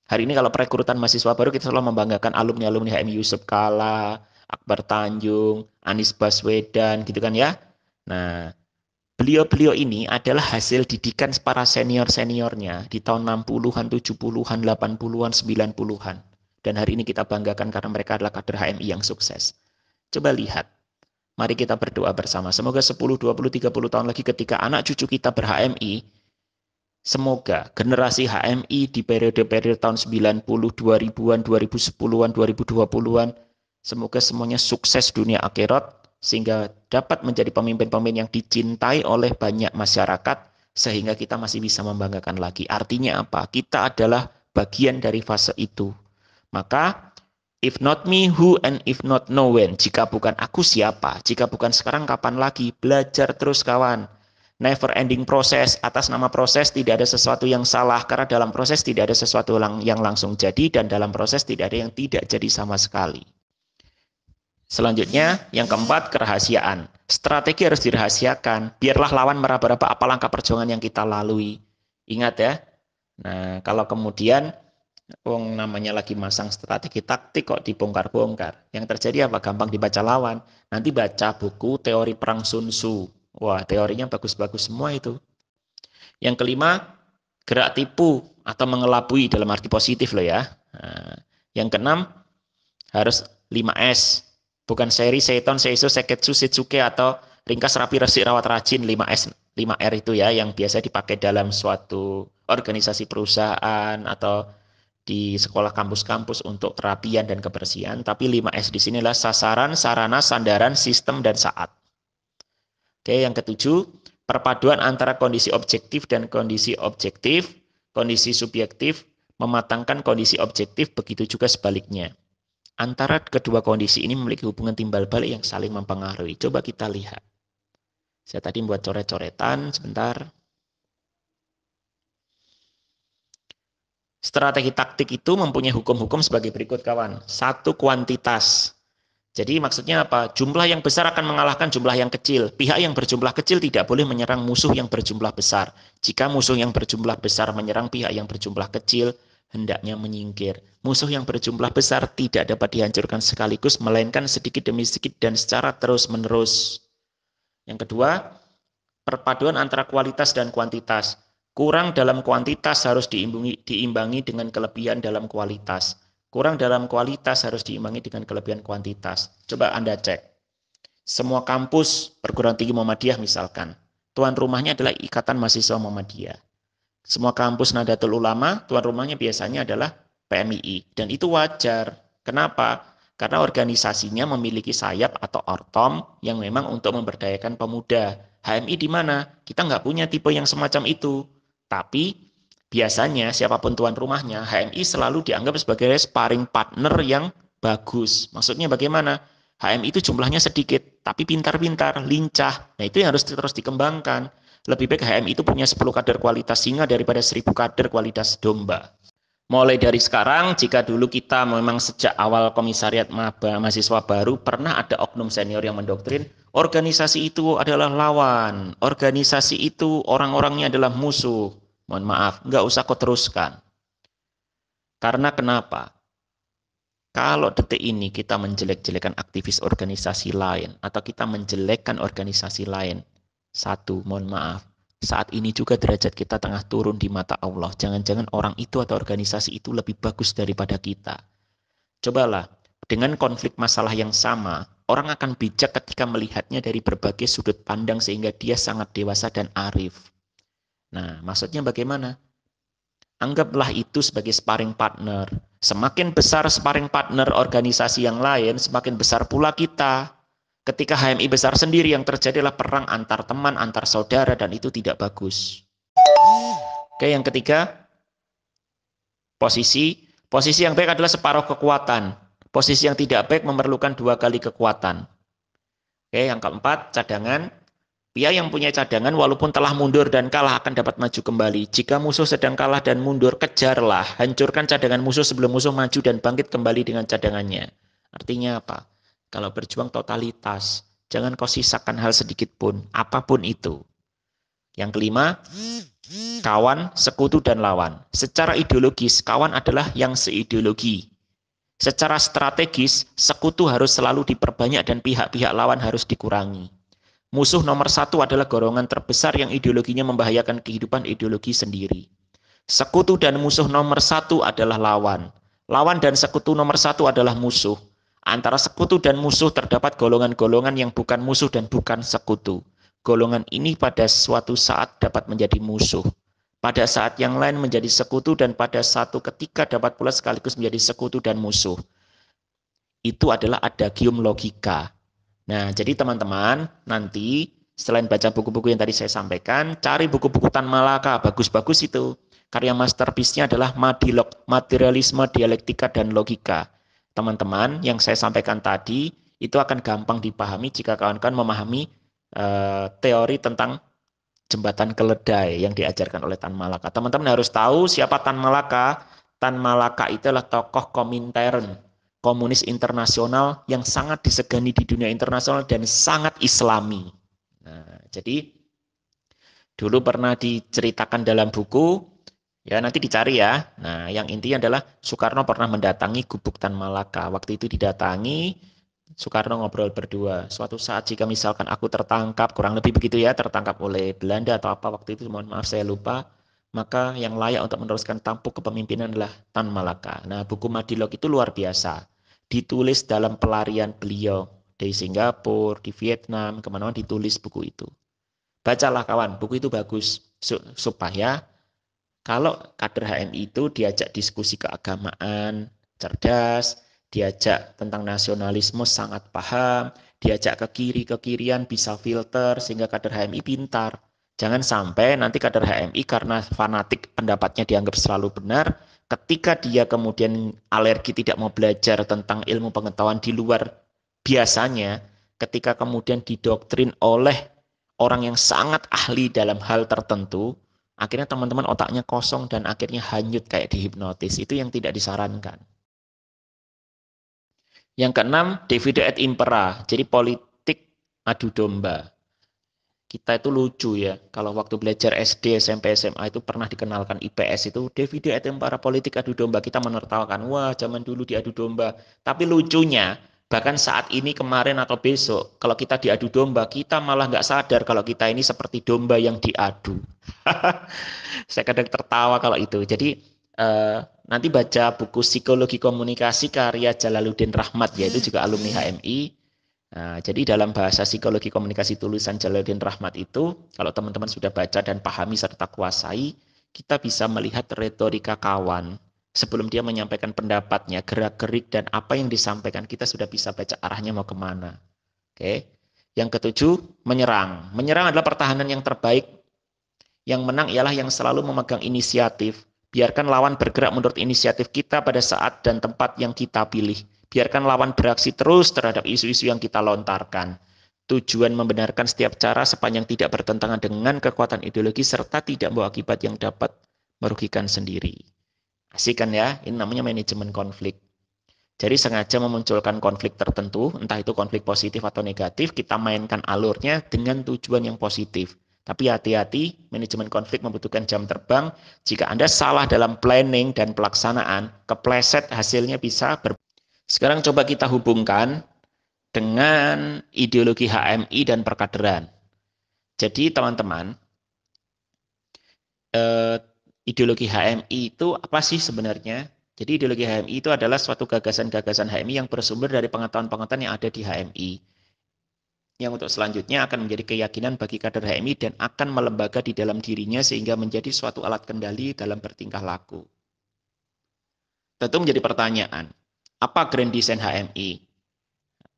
Hari ini kalau perekrutan mahasiswa baru, kita selalu membanggakan alumni-alumni HMI Yusuf Kala, Akbar Tanjung, Anies Baswedan, gitu kan ya. Nah, beliau-beliau ini adalah hasil didikan para senior-seniornya di tahun 60-an, 70-an, 80-an, 90-an. Dan hari ini kita banggakan karena mereka adalah kader HMI yang sukses. Coba lihat. Mari kita berdoa bersama. Semoga 10, 20, 30 tahun lagi ketika anak cucu kita ber-HMI, semoga generasi HMI di periode-periode tahun 90, 2000-an, 2010-an, 2020-an, semoga semuanya sukses dunia akhirat, sehingga dapat menjadi pemimpin-pemimpin yang dicintai oleh banyak masyarakat, sehingga kita masih bisa membanggakan lagi. Artinya apa? Kita adalah bagian dari fase itu. Maka, if not me, who, and if not no when. Jika bukan aku, siapa? Jika bukan sekarang, kapan lagi? Belajar terus, kawan. Never ending proses. Atas nama proses tidak ada sesuatu yang salah. Karena dalam proses tidak ada sesuatu yang langsung jadi. Dan dalam proses tidak ada yang tidak jadi sama sekali. Selanjutnya, yang keempat, kerahasiaan. Strategi harus dirahasiakan. Biarlah lawan meraba-raba apa langkah perjuangan yang kita lalui. Ingat ya. Nah, kalau kemudian wong namanya lagi masang strategi taktik kok dibongkar-bongkar. Yang terjadi apa? Gampang dibaca lawan. Nanti baca buku teori perang Sun Tzu. Wah, teorinya bagus-bagus semua itu. Yang kelima, gerak tipu atau mengelabui dalam arti positif loh ya. Nah, yang keenam, harus 5S. Bukan seri, seiton, seiso, seketsu, setsuke, atau ringkas, rapi, resik, rawat, rajin. 5S, 5R itu ya, yang biasa dipakai dalam suatu organisasi perusahaan atau di sekolah kampus-kampus untuk kerapian dan kebersihan, tapi 5S di sinilah sasaran, sarana, sandaran, sistem, dan saat. Oke, yang ketujuh, perpaduan antara kondisi objektif dan kondisi objektif, kondisi subjektif, mematangkan kondisi objektif, begitu juga sebaliknya. Antara kedua kondisi ini memiliki hubungan timbal balik yang saling mempengaruhi. Coba kita lihat. Saya tadi membuat coret-coretan, sebentar. Strategi taktik itu mempunyai hukum-hukum sebagai berikut, kawan. Satu, kuantitas. Jadi maksudnya apa? Jumlah yang besar akan mengalahkan jumlah yang kecil. Pihak yang berjumlah kecil tidak boleh menyerang musuh yang berjumlah besar. Jika musuh yang berjumlah besar menyerang pihak yang berjumlah kecil, hendaknya menyingkir. Musuh yang berjumlah besar tidak dapat dihancurkan sekaligus, melainkan sedikit demi sedikit dan secara terus-menerus. Yang kedua, perpaduan antara kualitas dan kuantitas. Kurang dalam kuantitas harus diimbangi dengan kelebihan dalam kualitas. Kurang dalam kualitas harus diimbangi dengan kelebihan kuantitas. Coba Anda cek. Semua kampus perguruan tinggi Muhammadiyah misalkan, tuan rumahnya adalah Ikatan Mahasiswa Muhammadiyah. Semua kampus Nahdlatul Ulama, tuan rumahnya biasanya adalah PMII. Dan itu wajar. Kenapa? Karena organisasinya memiliki sayap atau ortom yang memang untuk memberdayakan pemuda. HMI di mana? Kita nggak punya tipe yang semacam itu. Tapi biasanya siapapun tuan rumahnya, HMI selalu dianggap sebagai sparring partner yang bagus. Maksudnya bagaimana? HMI itu jumlahnya sedikit, tapi pintar-pintar, lincah. Nah, itu yang harus terus dikembangkan. Lebih baik HMI itu punya 10 kader kualitas singa daripada 1000 kader kualitas domba. Mulai dari sekarang, jika dulu kita memang sejak awal komisariat maba mahasiswa baru, pernah ada oknum senior yang mendoktrin, organisasi itu adalah lawan, organisasi itu orang-orangnya adalah musuh. Mohon maaf, nggak usah kau teruskan. Karena kenapa? Kalau detik ini kita menjelek-jelekan aktivis organisasi lain, atau kita menjelekkan organisasi lain, satu, mohon maaf, saat ini juga derajat kita tengah turun di mata Allah. Jangan-jangan orang itu atau organisasi itu lebih bagus daripada kita. Cobalah, dengan konflik masalah yang sama, orang akan bijak ketika melihatnya dari berbagai sudut pandang sehingga dia sangat dewasa dan arif. Nah, maksudnya bagaimana? Anggaplah itu sebagai sparring partner. Semakin besar sparring partner organisasi yang lain, semakin besar pula kita. Ketika HMI besar sendiri, yang terjadi adalah perang antar teman, antar saudara, dan itu tidak bagus. Oke, yang ketiga, posisi yang baik adalah separuh kekuatan. Posisi yang tidak baik memerlukan 2 kali kekuatan. Oke, yang keempat, cadangan. Pihak yang punya cadangan walaupun telah mundur dan kalah akan dapat maju kembali. Jika musuh sedang kalah dan mundur, kejarlah. Hancurkan cadangan musuh sebelum musuh maju dan bangkit kembali dengan cadangannya. Artinya apa? Kalau berjuang totalitas, jangan kau sisakan hal sedikit pun, apapun itu. Yang kelima, kawan, sekutu, dan lawan. Secara ideologis, kawan adalah yang seideologi. Secara strategis, sekutu harus selalu diperbanyak dan pihak-pihak lawan harus dikurangi. Musuh nomor 1 adalah golongan terbesar yang ideologinya membahayakan kehidupan ideologi sendiri. Sekutu dan musuh nomor 1 adalah lawan. Lawan dan sekutu nomor 1 adalah musuh. Antara sekutu dan musuh terdapat golongan-golongan yang bukan musuh dan bukan sekutu. Golongan ini pada suatu saat dapat menjadi musuh. Pada saat yang lain menjadi sekutu dan pada satu ketika dapat pula sekaligus menjadi sekutu dan musuh. Itu adalah adagium logika. Nah, jadi teman-teman, nanti selain baca buku-buku yang tadi saya sampaikan, cari buku-buku Tan Malaka, bagus-bagus itu. Karya masterpiece-nya adalah Materialisme, Dialektika, dan Logika. Teman-teman, yang saya sampaikan tadi, itu akan gampang dipahami jika kawan-kawan memahami teori tentang jembatan keledai yang diajarkan oleh Tan Malaka. Teman-teman harus tahu siapa Tan Malaka. Tan Malaka itu adalah tokoh Komintern, komunis internasional yang sangat disegani di dunia internasional dan sangat islami. Nah, jadi dulu pernah diceritakan dalam buku, ya nanti dicari ya. Nah, yang intinya adalah Soekarno pernah mendatangi gubuk Tan Malaka. Waktu itu didatangi, Soekarno ngobrol berdua. Suatu saat jika misalkan aku tertangkap, kurang lebih begitu ya, tertangkap oleh Belanda atau apa waktu itu, mohon maaf saya lupa, maka yang layak untuk meneruskan tampuk kepemimpinan adalah Tan Malaka. Nah, buku Madilog itu luar biasa. Ditulis dalam pelarian beliau di Singapura, di Vietnam, kemana-mana ditulis buku itu. Bacalah kawan, buku itu bagus supaya kalau kader HMI itu diajak diskusi keagamaan, cerdas, diajak tentang nasionalisme sangat paham, diajak ke kiri ke kirian bisa filter sehingga kader HMI pintar. Jangan sampai nanti kader HMI karena fanatik pendapatnya dianggap selalu benar, ketika dia kemudian alergi tidak mau belajar tentang ilmu pengetahuan di luar biasanya, ketika kemudian didoktrin oleh orang yang sangat ahli dalam hal tertentu, akhirnya teman-teman otaknya kosong dan akhirnya hanyut kayak dihipnotis. Itu yang tidak disarankan. Yang keenam, divide et impera. Jadi politik adu domba. Kita itu lucu ya, kalau waktu belajar SD, SMP, SMA itu pernah dikenalkan IPS itu, divide et impera, politik adu domba. Kita menertawakan, wah zaman dulu diadu domba. Tapi lucunya, bahkan saat ini, kemarin atau besok, kalau kita diadu domba, kita malah nggak sadar kalau kita ini seperti domba yang diadu. Saya kadang tertawa kalau itu. Jadi nanti baca buku Psikologi Komunikasi karya Jalaluddin Rahmat, yaitu juga alumni HMI. Nah, jadi dalam bahasa psikologi komunikasi tulisan Jalaluddin Rahmat itu, kalau teman-teman sudah baca dan pahami serta kuasai, kita bisa melihat retorika kawan. Sebelum dia menyampaikan pendapatnya, gerak-gerik dan apa yang disampaikan, kita sudah bisa baca arahnya mau kemana. Oke. Yang ketujuh, menyerang. Menyerang adalah pertahanan yang terbaik. Yang menang ialah yang selalu memegang inisiatif. Biarkan lawan bergerak menurut inisiatif kita pada saat dan tempat yang kita pilih. Biarkan lawan beraksi terus terhadap isu-isu yang kita lontarkan. Tujuan membenarkan setiap cara sepanjang tidak bertentangan dengan kekuatan ideologi serta tidak membawa akibat yang dapat merugikan sendiri. Asik kan ya? Ini namanya manajemen konflik. Jadi sengaja memunculkan konflik tertentu, entah itu konflik positif atau negatif, kita mainkan alurnya dengan tujuan yang positif. Tapi hati-hati, manajemen konflik membutuhkan jam terbang. Jika Anda salah dalam planning dan pelaksanaan, kepleset hasilnya bisa berbeda. Sekarang coba kita hubungkan dengan ideologi HMI dan perkaderan. Jadi teman-teman, ideologi HMI itu apa sih sebenarnya? Jadi ideologi HMI itu adalah suatu gagasan-gagasan HMI yang bersumber dari pengetahuan-pengetahuan yang ada di HMI. Yang untuk selanjutnya akan menjadi keyakinan bagi kader HMI dan akan melembaga di dalam dirinya sehingga menjadi suatu alat kendali dalam bertingkah laku. Tentu menjadi pertanyaan, apa grand design HMI?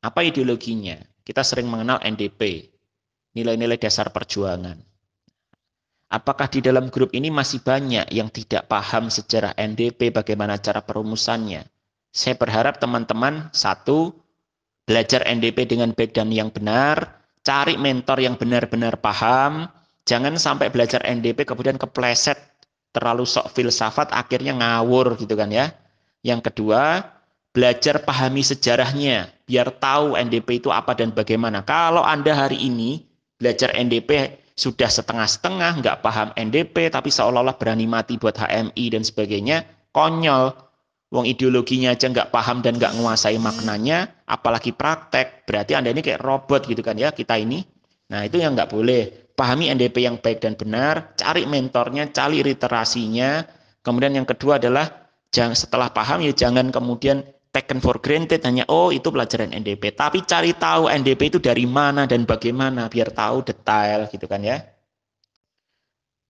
Apa ideologinya? Kita sering mengenal NDP, nilai-nilai dasar perjuangan. Apakah di dalam grup ini masih banyak yang tidak paham sejarah NDP, bagaimana cara perumusannya? Saya berharap teman-teman, satu, belajar NDP dengan baik dan yang benar, cari mentor yang benar-benar paham, jangan sampai belajar NDP kemudian kepleset, terlalu sok filsafat, akhirnya ngawur gitu kan ya. Yang kedua, belajar pahami sejarahnya, biar tahu NDP itu apa dan bagaimana. Kalau Anda hari ini belajar NDP sudah setengah-setengah, nggak paham NDP, tapi seolah-olah berani mati buat HMI dan sebagainya, konyol. Wong ideologinya aja nggak paham dan nggak menguasai maknanya, apalagi praktek. Berarti Anda ini kayak robot gitu kan ya, kita ini. Nah itu yang nggak boleh. Pahami NDP yang baik dan benar, cari mentornya, cari literasinya. Kemudian yang kedua adalah, setelah paham ya jangan kemudian taken for granted, hanya oh itu pelajaran NDP, tapi cari tahu NDP itu dari mana dan bagaimana biar tahu detail gitu kan ya.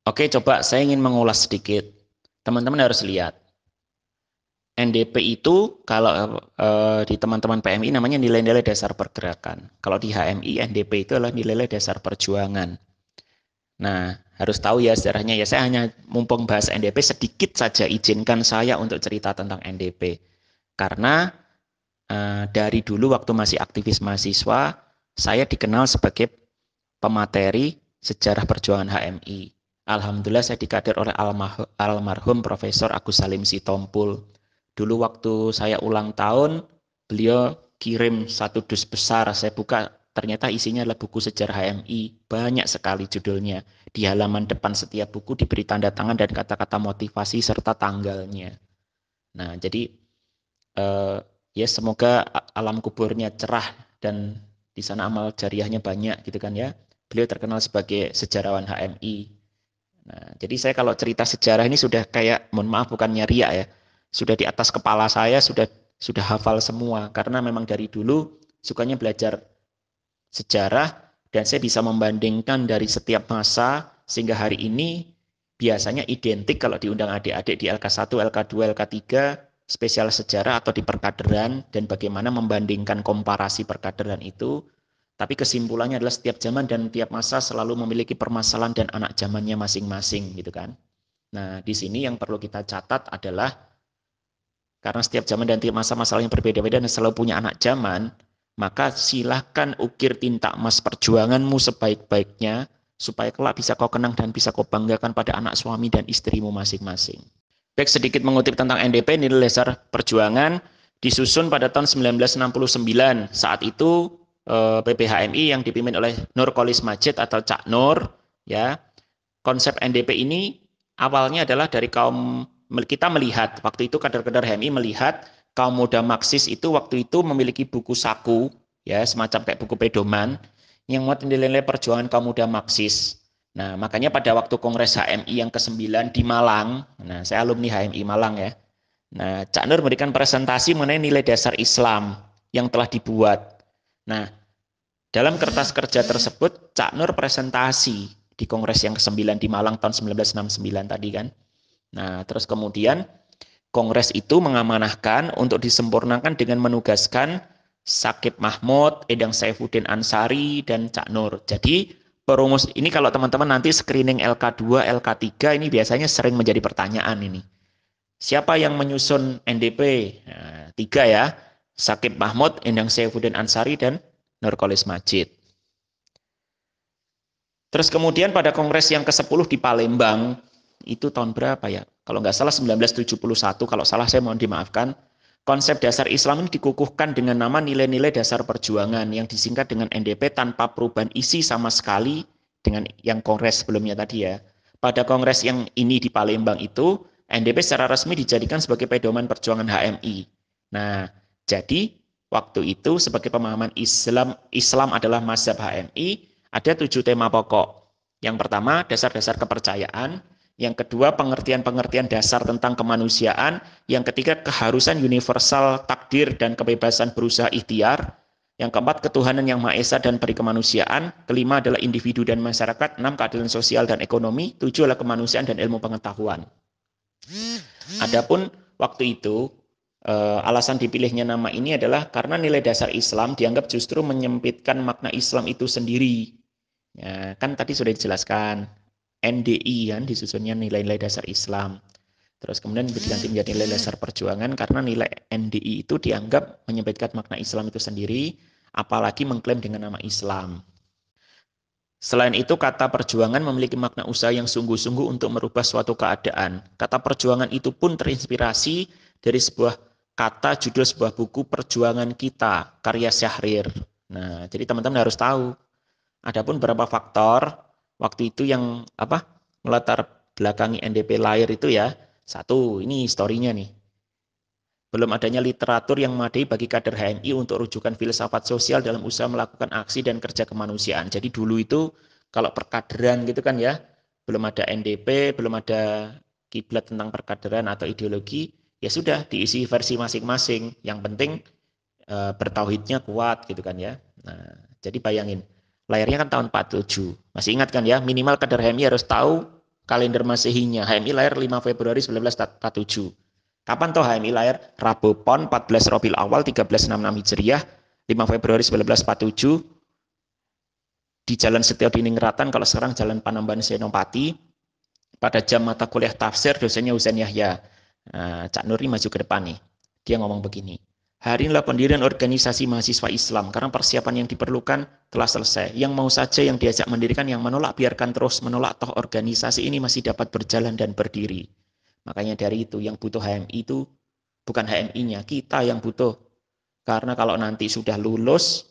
Oke, coba saya ingin mengulas sedikit. Teman-teman harus lihat. NDP itu kalau di teman-teman PMI namanya nilai-nilai dasar pergerakan. Kalau di HMI NDP itu adalah nilai-nilai dasar perjuangan. Nah, harus tahu ya sejarahnya ya. Saya hanya mumpung bahas NDP sedikit saja, izinkan saya untuk cerita tentang NDP. Karena dari dulu waktu masih aktivis mahasiswa, saya dikenal sebagai pemateri sejarah perjuangan HMI. Alhamdulillah saya dikader oleh almarhum Profesor Agus Salim Sitompul. Dulu waktu saya ulang tahun, beliau kirim satu dus besar, saya buka, ternyata isinya adalah buku sejarah HMI, banyak sekali judulnya. Di halaman depan setiap buku diberi tanda tangan dan kata-kata motivasi serta tanggalnya. Nah, jadi ya semoga alam kuburnya cerah dan di sana amal jariahnya banyak gitu kan ya. Beliau terkenal sebagai sejarawan HMI. Nah, jadi saya kalau cerita sejarah ini sudah kayak, mohon maaf bukannya riak ya, sudah di atas kepala saya, sudah hafal semua karena memang dari dulu sukanya belajar sejarah dan saya bisa membandingkan dari setiap masa sehingga hari ini biasanya identik kalau diundang adik-adik di LK1, LK2, LK3 spesial sejarah atau di perkaderan dan bagaimana membandingkan komparasi perkaderan itu. Tapi kesimpulannya adalah setiap zaman dan tiap masa selalu memiliki permasalahan dan anak zamannya masing-masing gitu kan. Nah, di sini yang perlu kita catat adalah karena setiap zaman dan tiap masa masalahnya berbeda-beda dan selalu punya anak zaman, maka silahkan ukir tinta emas perjuanganmu sebaik-baiknya supaya kelak bisa kau kenang dan bisa kau banggakan pada anak suami dan istrimu masing-masing. Baik, sedikit mengutip tentang NDP, nilai dasar perjuangan disusun pada tahun 1969. Saat itu PPHMI yang dipimpin oleh Nurkolis Majid atau Cak Nur, ya. Konsep NDP ini awalnya adalah dari kita melihat, waktu itu kader-kader HMI melihat kaum muda Marxis itu waktu itu memiliki buku saku, ya semacam kayak buku pedoman, yang muat nilai-nilai perjuangan kaum muda Marxis. Nah, makanya pada waktu Kongres HMI yang ke-9 di Malang, nah saya alumni HMI Malang ya, nah Cak Nur memberikan presentasi mengenai nilai dasar Islam yang telah dibuat. Nah, dalam kertas kerja tersebut, Cak Nur presentasi di Kongres yang ke-9 di Malang tahun 1969 tadi kan. Nah, terus kemudian Kongres itu mengamanahkan untuk disempurnakan dengan menugaskan Sakib Mahmud, Edang Saifuddin Ansari, dan Cak Nur. Jadi, perumus ini kalau teman-teman nanti screening LK2, LK3 ini biasanya sering menjadi pertanyaan ini. Siapa yang menyusun NDP? Nah, 3 ya. Sakib Mahmud, Endang Saifuddin Ansari, dan Nurkolis Majid. Terus kemudian pada kongres yang ke-10 di Palembang, itu tahun berapa ya? Kalau nggak salah 1971, kalau salah saya mohon dimaafkan. Konsep dasar Islam ini dikukuhkan dengan nama nilai-nilai dasar perjuangan yang disingkat dengan NDP tanpa perubahan isi sama sekali dengan yang kongres sebelumnya tadi ya. Pada kongres yang ini di Palembang itu, NDP secara resmi dijadikan sebagai pedoman perjuangan HMI. Nah, jadi waktu itu sebagai pemahaman Islam adalah mazhab HMI, ada 7 tema pokok. Yang pertama, dasar-dasar kepercayaan. Yang kedua, pengertian-pengertian dasar tentang kemanusiaan. Yang ketiga, keharusan universal takdir dan kebebasan berusaha ikhtiar. Yang keempat, ketuhanan yang Maha Esa dan peri kemanusiaan. Kelima adalah individu dan masyarakat. 6, keadilan sosial dan ekonomi. 7 adalah kemanusiaan dan ilmu pengetahuan. Adapun waktu itu, alasan dipilihnya nama ini adalah karena nilai dasar Islam dianggap justru menyempitkan makna Islam itu sendiri. Ya, kan tadi sudah dijelaskan. NDI kan disusunnya nilai-nilai dasar Islam. Terus kemudian diganti menjadi nilai dasar perjuangan karena nilai NDI itu dianggap menyempitkan makna Islam itu sendiri, apalagi mengklaim dengan nama Islam. Selain itu, kata perjuangan memiliki makna usaha yang sungguh-sungguh untuk merubah suatu keadaan. Kata perjuangan itu pun terinspirasi dari sebuah kata judul sebuah buku Perjuangan Kita, karya Syahrir. Nah, jadi teman-teman harus tahu. Adapun beberapa faktor waktu itu yang melatar belakangi NDP lahir itu ya. Satu, ini historinya nih. Belum adanya literatur yang memadai bagi kader HMI untuk rujukan filsafat sosial dalam usaha melakukan aksi dan kerja kemanusiaan. Jadi dulu itu kalau perkaderan gitu kan ya, belum ada NDP, belum ada kiblat tentang perkaderan atau ideologi, ya sudah diisi versi masing-masing. Yang penting bertauhidnya kuat gitu kan ya. Nah, jadi bayangin, lahirnya kan tahun 47. Masih ingat kan ya, minimal kader HMI harus tahu kalender Masehinya. HMI lahir 5 Februari 1947. Kapan toh HMI lahir? Rabu Pon 14 Rabiul Awal 1366 Hijriah, 5 Februari 1947 di Jalan Setiodiningrat, kalau sekarang Jalan Panembahan Senopati. Pada jam mata kuliah tafsir dosennya Husain Yahya. Cak Nuri maju ke depan nih. Dia ngomong begini. Hari inilah pendirian organisasi mahasiswa Islam karena persiapan yang diperlukan telah selesai. Yang mau saja yang diajak mendirikan, yang menolak biarkan terus menolak, toh organisasi ini masih dapat berjalan dan berdiri. Makanya dari itu yang butuh HMI itu bukan HMI-nya, kita yang butuh. Karena kalau nanti sudah lulus,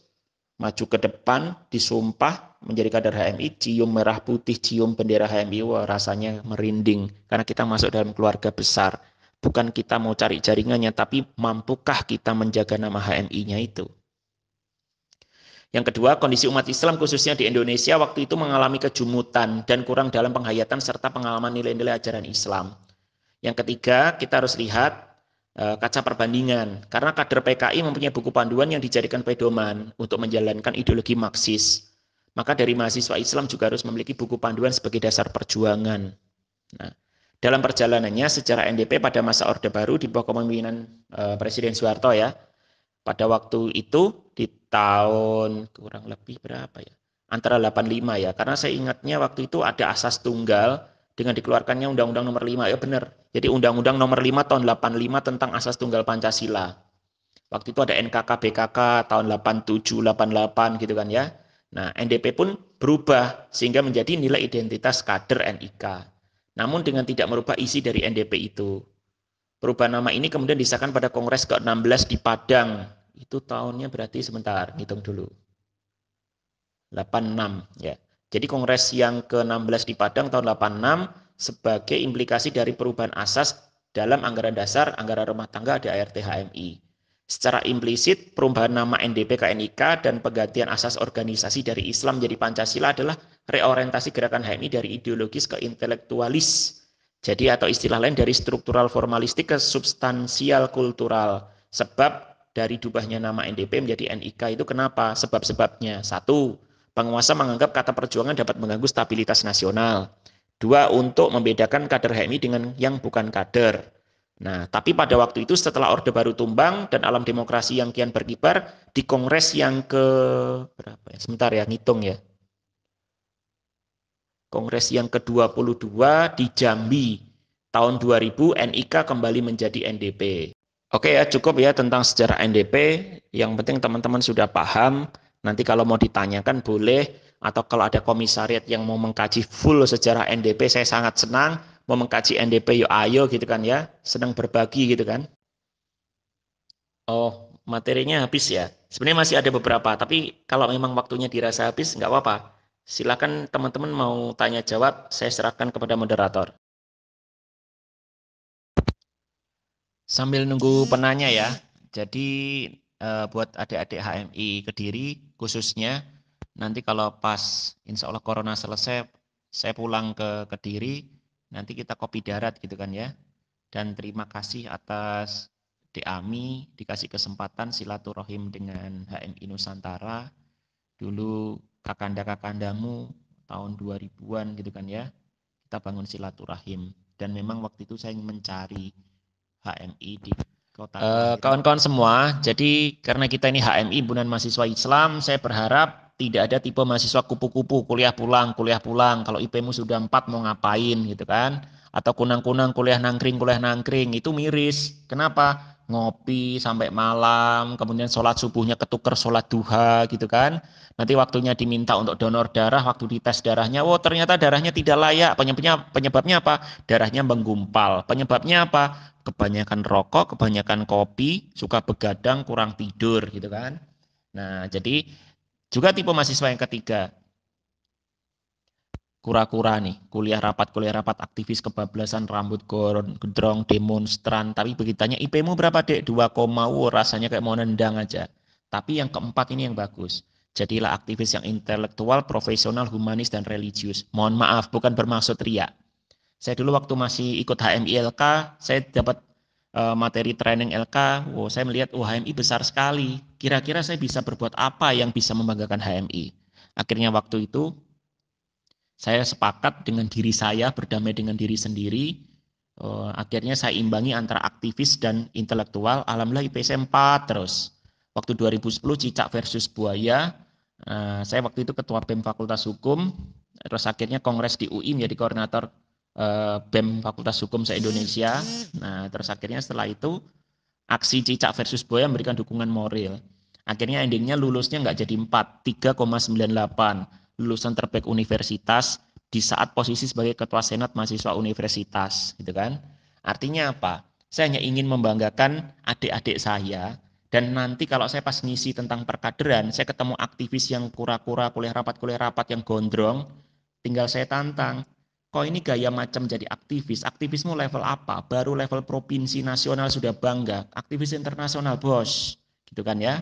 maju ke depan, disumpah menjadi kader HMI, cium merah putih, cium bendera HMI, wah rasanya merinding. Karena kita masuk dalam keluarga besar. Bukan kita mau cari jaringannya, tapi mampukah kita menjaga nama HMI-nya itu. Yang kedua, kondisi umat Islam khususnya di Indonesia waktu itu mengalami kejumutan dan kurang dalam penghayatan serta pengalaman nilai-nilai ajaran Islam. Yang ketiga, kita harus lihat kaca perbandingan. Karena kader PKI mempunyai buku panduan yang dijadikan pedoman untuk menjalankan ideologi Marxis. Maka dari mahasiswa Islam juga harus memiliki buku panduan sebagai dasar perjuangan. Nah, dalam perjalanannya sejarah NDP pada masa Orde Baru di bawah kepemimpinan Presiden Soeharto ya, pada waktu itu di tahun kurang lebih berapa ya? Antara 85 ya, karena saya ingatnya waktu itu ada asas tunggal dengan dikeluarkannya Undang-Undang Nomor 5 ya benar. Jadi Undang-Undang Nomor 5 tahun 85 tentang asas tunggal Pancasila. Waktu itu ada NKK BKK tahun 87 88 gitu kan ya. Nah, NDP pun berubah sehingga menjadi nilai identitas kader NIK. Namun dengan tidak merubah isi dari NDP itu. Perubahan nama ini kemudian disahkan pada Kongres ke-16 di Padang. Itu tahunnya berarti sebentar, hitung dulu. 86 ya. Jadi Kongres yang ke-16 di Padang tahun 86 sebagai implikasi dari perubahan asas dalam anggaran dasar, anggaran rumah tangga ADART HMI. Secara implisit, perubahan nama NDP ke NIK dan penggantian asas organisasi dari Islam menjadi Pancasila adalah reorientasi gerakan HMI dari ideologis ke intelektualis. Jadi atau istilah lain dari struktural formalistik ke substansial kultural. Sebab dari diubahnya nama NDP menjadi NIK itu kenapa? Sebab-sebabnya. Satu, penguasa menganggap kata perjuangan dapat mengganggu stabilitas nasional. Dua, untuk membedakan kader HMI dengan yang bukan kader. Nah, tapi pada waktu itu setelah Orde Baru tumbang dan alam demokrasi yang kian berkibar, di Kongres yang ke berapa ya? Sebentar ya, ngitung ya. Kongres yang ke-22 di Jambi tahun 2000 NIK kembali menjadi NDP. Oke ya, cukup ya tentang sejarah NDP. Yang penting teman-teman sudah paham. Nanti kalau mau ditanyakan boleh. Atau kalau ada komisariat yang mau mengkaji full sejarah NDP, saya sangat senang. Mau mengkaji NDP, yuk ayo gitu kan ya. Senang berbagi gitu kan. Oh, materinya habis ya. Sebenarnya masih ada beberapa, tapi kalau memang waktunya dirasa habis, nggak apa-apa. Silakan teman-teman mau tanya jawab, saya serahkan kepada moderator. Sambil nunggu penanya ya. Jadi buat adik-adik HMI Kediri khususnya, nanti kalau pas insya Allah Corona selesai, saya pulang ke Kediri, nanti kita kopi darat gitu kan ya. Dan terima kasih atas DAMI dikasih kesempatan silaturahim dengan HMI Nusantara. Dulu kakanda-kakandamu tahun 2000-an gitu kan ya. Kita bangun silaturahim. Dan memang waktu itu saya mencari HMI di kota kawan-kawan semua, jadi karena kita ini HMI Himpunan Mahasiswa Islam, saya berharap tidak ada tipe mahasiswa kupu-kupu, kuliah pulang, kuliah pulang. Kalau IP-mu sudah 4 mau ngapain gitu kan? Atau kunang-kunang kuliah nangkring, itu miris. Kenapa? Ngopi sampai malam, kemudian sholat subuhnya ketuker sholat duha gitu kan. Nanti waktunya diminta untuk donor darah, waktu dites darahnya, oh ternyata darahnya tidak layak. Penyebabnya apa? Darahnya menggumpal. Penyebabnya apa? Kebanyakan rokok, kebanyakan kopi, suka begadang, kurang tidur gitu kan. Nah, jadi juga tipe mahasiswa yang ketiga, kura-kura nih, kuliah rapat aktivis kebablasan, rambut gondrong, demonstran, tapi begitu IP-mu berapa dek? 2, rasanya kayak mau nendang aja. Tapi yang keempat ini yang bagus. Jadilah aktivis yang intelektual, profesional, humanis, dan religius. Mohon maaf, bukan bermaksud riak. Saya dulu waktu masih ikut HMI LK, saya dapat materi training LK, saya melihat, HMI besar sekali. Kira-kira saya bisa berbuat apa yang bisa membanggakan HMI? Akhirnya waktu itu saya sepakat dengan diri saya, berdamai dengan diri sendiri. Akhirnya saya imbangi antara aktivis dan intelektual. Alhamdulillah IP saya 4 terus. Waktu 2010 cicak versus buaya. Saya waktu itu ketua BEM Fakultas Hukum. Terus akhirnya kongres di UI menjadi koordinator BEM Fakultas Hukum se-Indonesia. Nah, terus akhirnya setelah itu aksi cicak versus buaya memberikan dukungan moral. Akhirnya endingnya lulusnya nggak jadi 4, 3,98. Lulusan terbaik universitas di saat posisi sebagai ketua senat mahasiswa universitas, gitu kan. Artinya apa? Saya hanya ingin membanggakan adik-adik saya, dan nanti kalau saya pas ngisi tentang perkaderan, saya ketemu aktivis yang kura-kura, kuliah rapat yang gondrong, tinggal saya tantang. Kok ini gaya macam jadi aktivis? Aktivismu level apa? Baru level provinsi nasional sudah bangga. Aktivis internasional, bos. Gitu kan ya.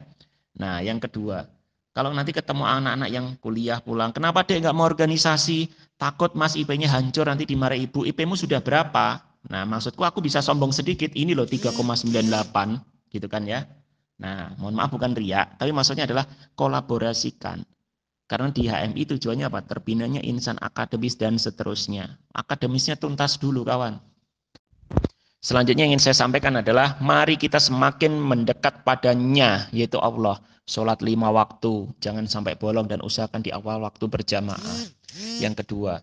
Nah, yang kedua, kalau nanti ketemu anak-anak yang kuliah pulang, kenapa dia nggak mau organisasi? Takut mas IP-nya hancur, nanti dimarahi ibu. IP-mu sudah berapa? Nah, maksudku aku bisa sombong sedikit. Ini loh 3,98. Gitu kan ya. Nah, mohon maaf bukan riak, tapi maksudnya adalah kolaborasikan. Karena di HMI tujuannya apa? Terbinanya insan akademis dan seterusnya. Akademisnya tuntas dulu kawan. Selanjutnya yang ingin saya sampaikan adalah mari kita semakin mendekat padanya, yaitu Allah. Sholat 5 waktu, jangan sampai bolong dan usahakan di awal waktu berjamaah. Yang kedua,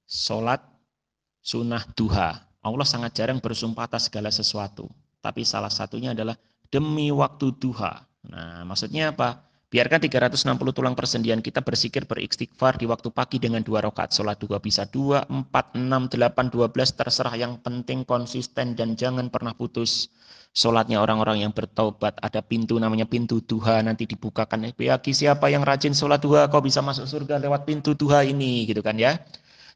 sholat sunnah duha. Allah sangat jarang bersumpah atas segala sesuatu. Tapi salah satunya adalah demi waktu duha. Nah, maksudnya apa? Biarkan 360 tulang persendian kita bersikir beristighfar di waktu pagi dengan 2 rakaat sholat duha. Bisa 2, 4, 6, 8, 12, terserah, yang penting konsisten dan jangan pernah putus. Sholatnya orang-orang yang bertaubat, ada pintu namanya pintu duha, nanti dibukakan. Bagi siapa yang rajin sholat duha, kau bisa masuk surga lewat pintu duha ini, gitu kan ya.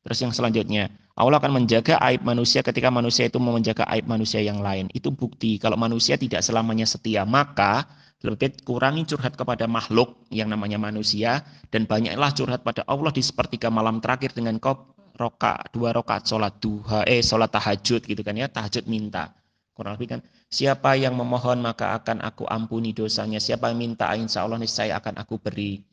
Terus yang selanjutnya, Allah akan menjaga aib manusia ketika manusia itu mau menjaga aib manusia yang lain. Itu bukti kalau manusia tidak selamanya setia, maka lebih baik kurangi curhat kepada makhluk yang namanya manusia, dan banyaklah curhat pada Allah di sepertiga malam terakhir dengan kau 2 rakaat sholat duha, sholat tahajud gitu kan ya, tahajud minta. Kurang lebih kan, siapa yang memohon maka akan aku ampuni dosanya, siapa yang minta insya Allah niscaya akan aku beri.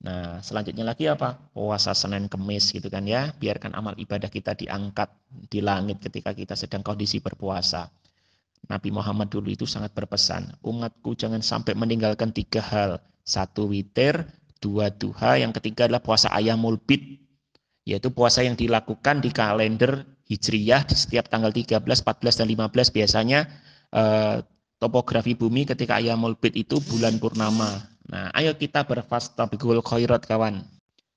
Nah, selanjutnya lagi apa? Puasa Senin Kemis gitu kan ya. Biarkan amal ibadah kita diangkat di langit ketika kita sedang kondisi berpuasa. Nabi Muhammad dulu itu sangat berpesan, umatku jangan sampai meninggalkan 3 hal. 1 witir, 2 duha, yang ketiga adalah puasa Ayyamul Bid, yaitu puasa yang dilakukan di kalender Hijriyah di setiap tanggal 13, 14, dan 15 biasanya topografi bumi ketika Ayyamul Bid itu bulan purnama. Nah, ayo kita berfastabiqul khairat kawan.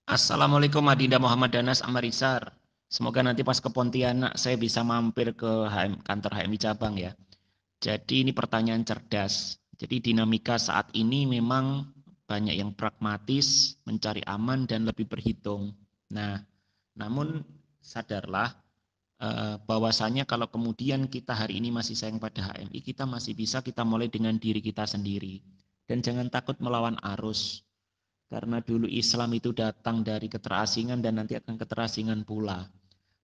Assalamualaikum Adinda Muhammad Danas Amarisar. Semoga nanti pas ke Pontianak saya bisa mampir ke kantor HMI cabang ya. Jadi ini pertanyaan cerdas. Jadi dinamika saat ini memang banyak yang pragmatis, mencari aman dan lebih berhitung. Nah, namun sadarlah bahwasanya kalau kemudian kita hari ini masih sayang pada HMI, kita masih bisa kita mulai dengan diri kita sendiri. Dan jangan takut melawan arus. Karena dulu Islam itu datang dari keterasingan dan nanti akan keterasingan pula.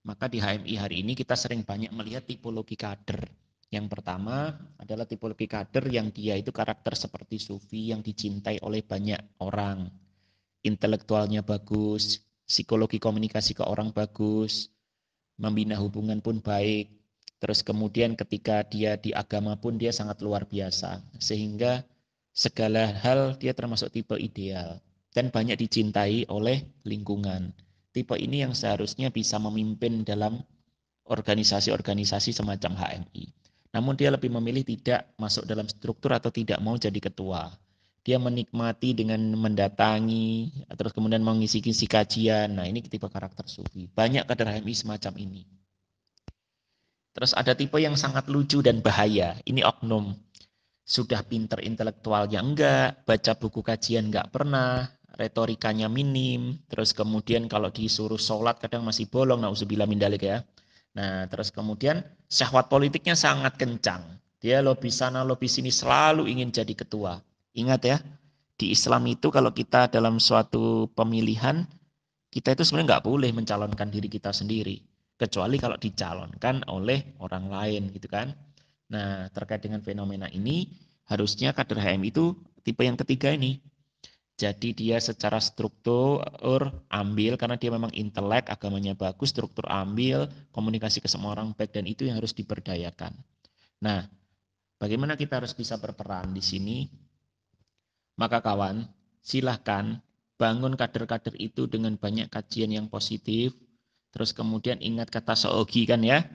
Maka di HMI hari ini kita sering banyak melihat tipologi kader. Yang pertama adalah tipologi kader yang dia itu karakter seperti sufi yang dicintai oleh banyak orang. Intelektualnya bagus, psikologi komunikasi ke orang bagus, membina hubungan pun baik. Terus kemudian ketika dia di agama pun dia sangat luar biasa. Sehingga segala hal dia termasuk tipe ideal. Dan banyak dicintai oleh lingkungan. Tipe ini yang seharusnya bisa memimpin dalam organisasi-organisasi semacam HMI. Namun dia lebih memilih tidak masuk dalam struktur atau tidak mau jadi ketua. Dia menikmati dengan mendatangi, terus kemudian mengisi-isi kajian. Nah ini tipe karakter sufi. Banyak kader HMI semacam ini. Terus ada tipe yang sangat lucu dan bahaya. Ini oknum. Sudah pinter intelektualnya enggak, baca buku kajian enggak pernah, retorikanya minim, terus kemudian kalau disuruh sholat kadang masih bolong, nauzubillah min dzalik ya. Nah, terus kemudian syahwat politiknya sangat kencang. Dia lobby sana, lobby sini, selalu ingin jadi ketua. Ingat ya, di Islam itu kalau kita dalam suatu pemilihan, kita itu sebenarnya nggak boleh mencalonkan diri kita sendiri. Kecuali kalau dicalonkan oleh orang lain gitu kan. Nah, terkait dengan fenomena ini, harusnya kader HMI itu tipe yang ketiga ini. Jadi dia secara struktur ambil, karena dia memang intelek, agamanya bagus, struktur ambil, komunikasi ke semua orang baik, dan itu yang harus diberdayakan. Nah, bagaimana kita harus bisa berperan di sini? Maka kawan, silahkan bangun kader-kader itu dengan banyak kajian yang positif, terus kemudian ingat kata So'ogi kan ya,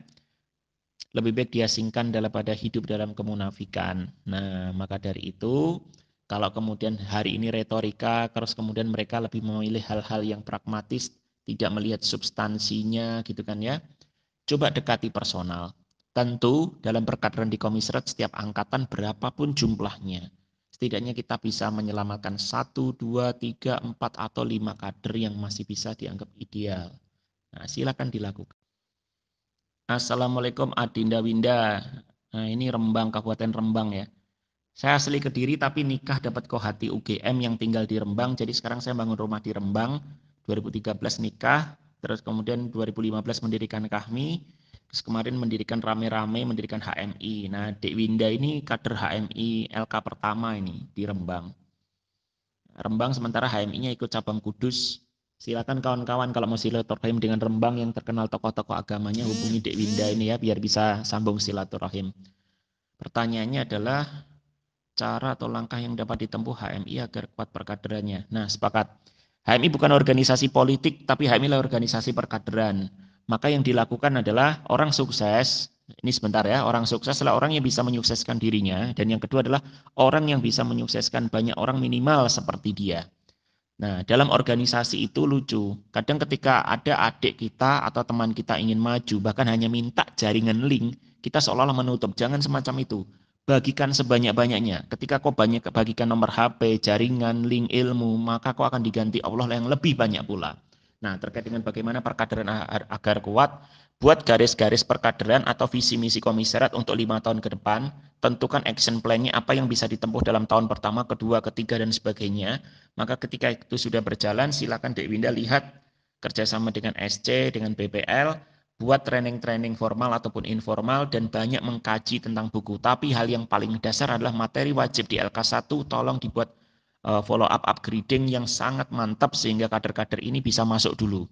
lebih baik diasingkan daripada hidup dalam kemunafikan. Nah, maka dari itu, kalau kemudian hari ini retorika, terus kemudian mereka lebih memilih hal-hal yang pragmatis, tidak melihat substansinya gitu kan ya. Coba dekati personal. Tentu dalam perkaderan di Komisrat setiap angkatan berapapun jumlahnya. Setidaknya kita bisa menyelamatkan 1, 2, 3, 4, atau 5 kader yang masih bisa dianggap ideal. Nah, silakan dilakukan. Assalamualaikum Adinda Winda. Nah, ini Rembang, Kabupaten Rembang ya. Saya asli Kediri tapi nikah dapat kohati UGM yang tinggal di Rembang. Jadi sekarang saya bangun rumah di Rembang. 2013 nikah, terus kemudian 2015 mendirikan Kahmi, terus kemarin mendirikan rame-rame mendirikan HMI. Nah, Dek Winda ini kader HMI LK pertama ini di Rembang. Rembang sementara HMI-nya ikut cabang Kudus. Silakan kawan-kawan kalau mau silaturahim dengan Rembang yang terkenal tokoh-tokoh agamanya, hubungi Dek Winda ini ya biar bisa sambung silaturahim. Pertanyaannya adalah cara atau langkah yang dapat ditempuh HMI agar kuat perkaderannya. Nah, sepakat. HMI bukan organisasi politik tapi HMI adalah organisasi perkaderan. Maka yang dilakukan adalah orang sukses, ini sebentar ya, orang sukses adalah orang yang bisa menyukseskan dirinya, dan yang kedua adalah orang yang bisa menyukseskan banyak orang minimal seperti dia. Nah, dalam organisasi itu lucu. Kadang ketika ada adik kita atau teman kita ingin maju, bahkan hanya minta jaringan link, kita seolah-olah menutup. Jangan semacam itu. Bagikan sebanyak-banyaknya. Ketika kau banyak bagikan nomor HP, jaringan, link ilmu, maka kau akan diganti Allah yang lebih banyak pula. Nah, terkait dengan bagaimana perkaderan agar kuat, buat garis-garis perkaderan atau visi misi komisariat untuk 5 tahun ke depan, tentukan action plan-nya apa yang bisa ditempuh dalam tahun pertama, kedua, ketiga, dan sebagainya. Maka ketika itu sudah berjalan, silakan Dek Winda lihat kerjasama dengan SC, dengan BPL, buat training-training formal ataupun informal, dan banyak mengkaji tentang buku. Tapi hal yang paling dasar adalah materi wajib di LK1, tolong dibuat follow up upgrading yang sangat mantap sehingga kader-kader ini bisa masuk dulu.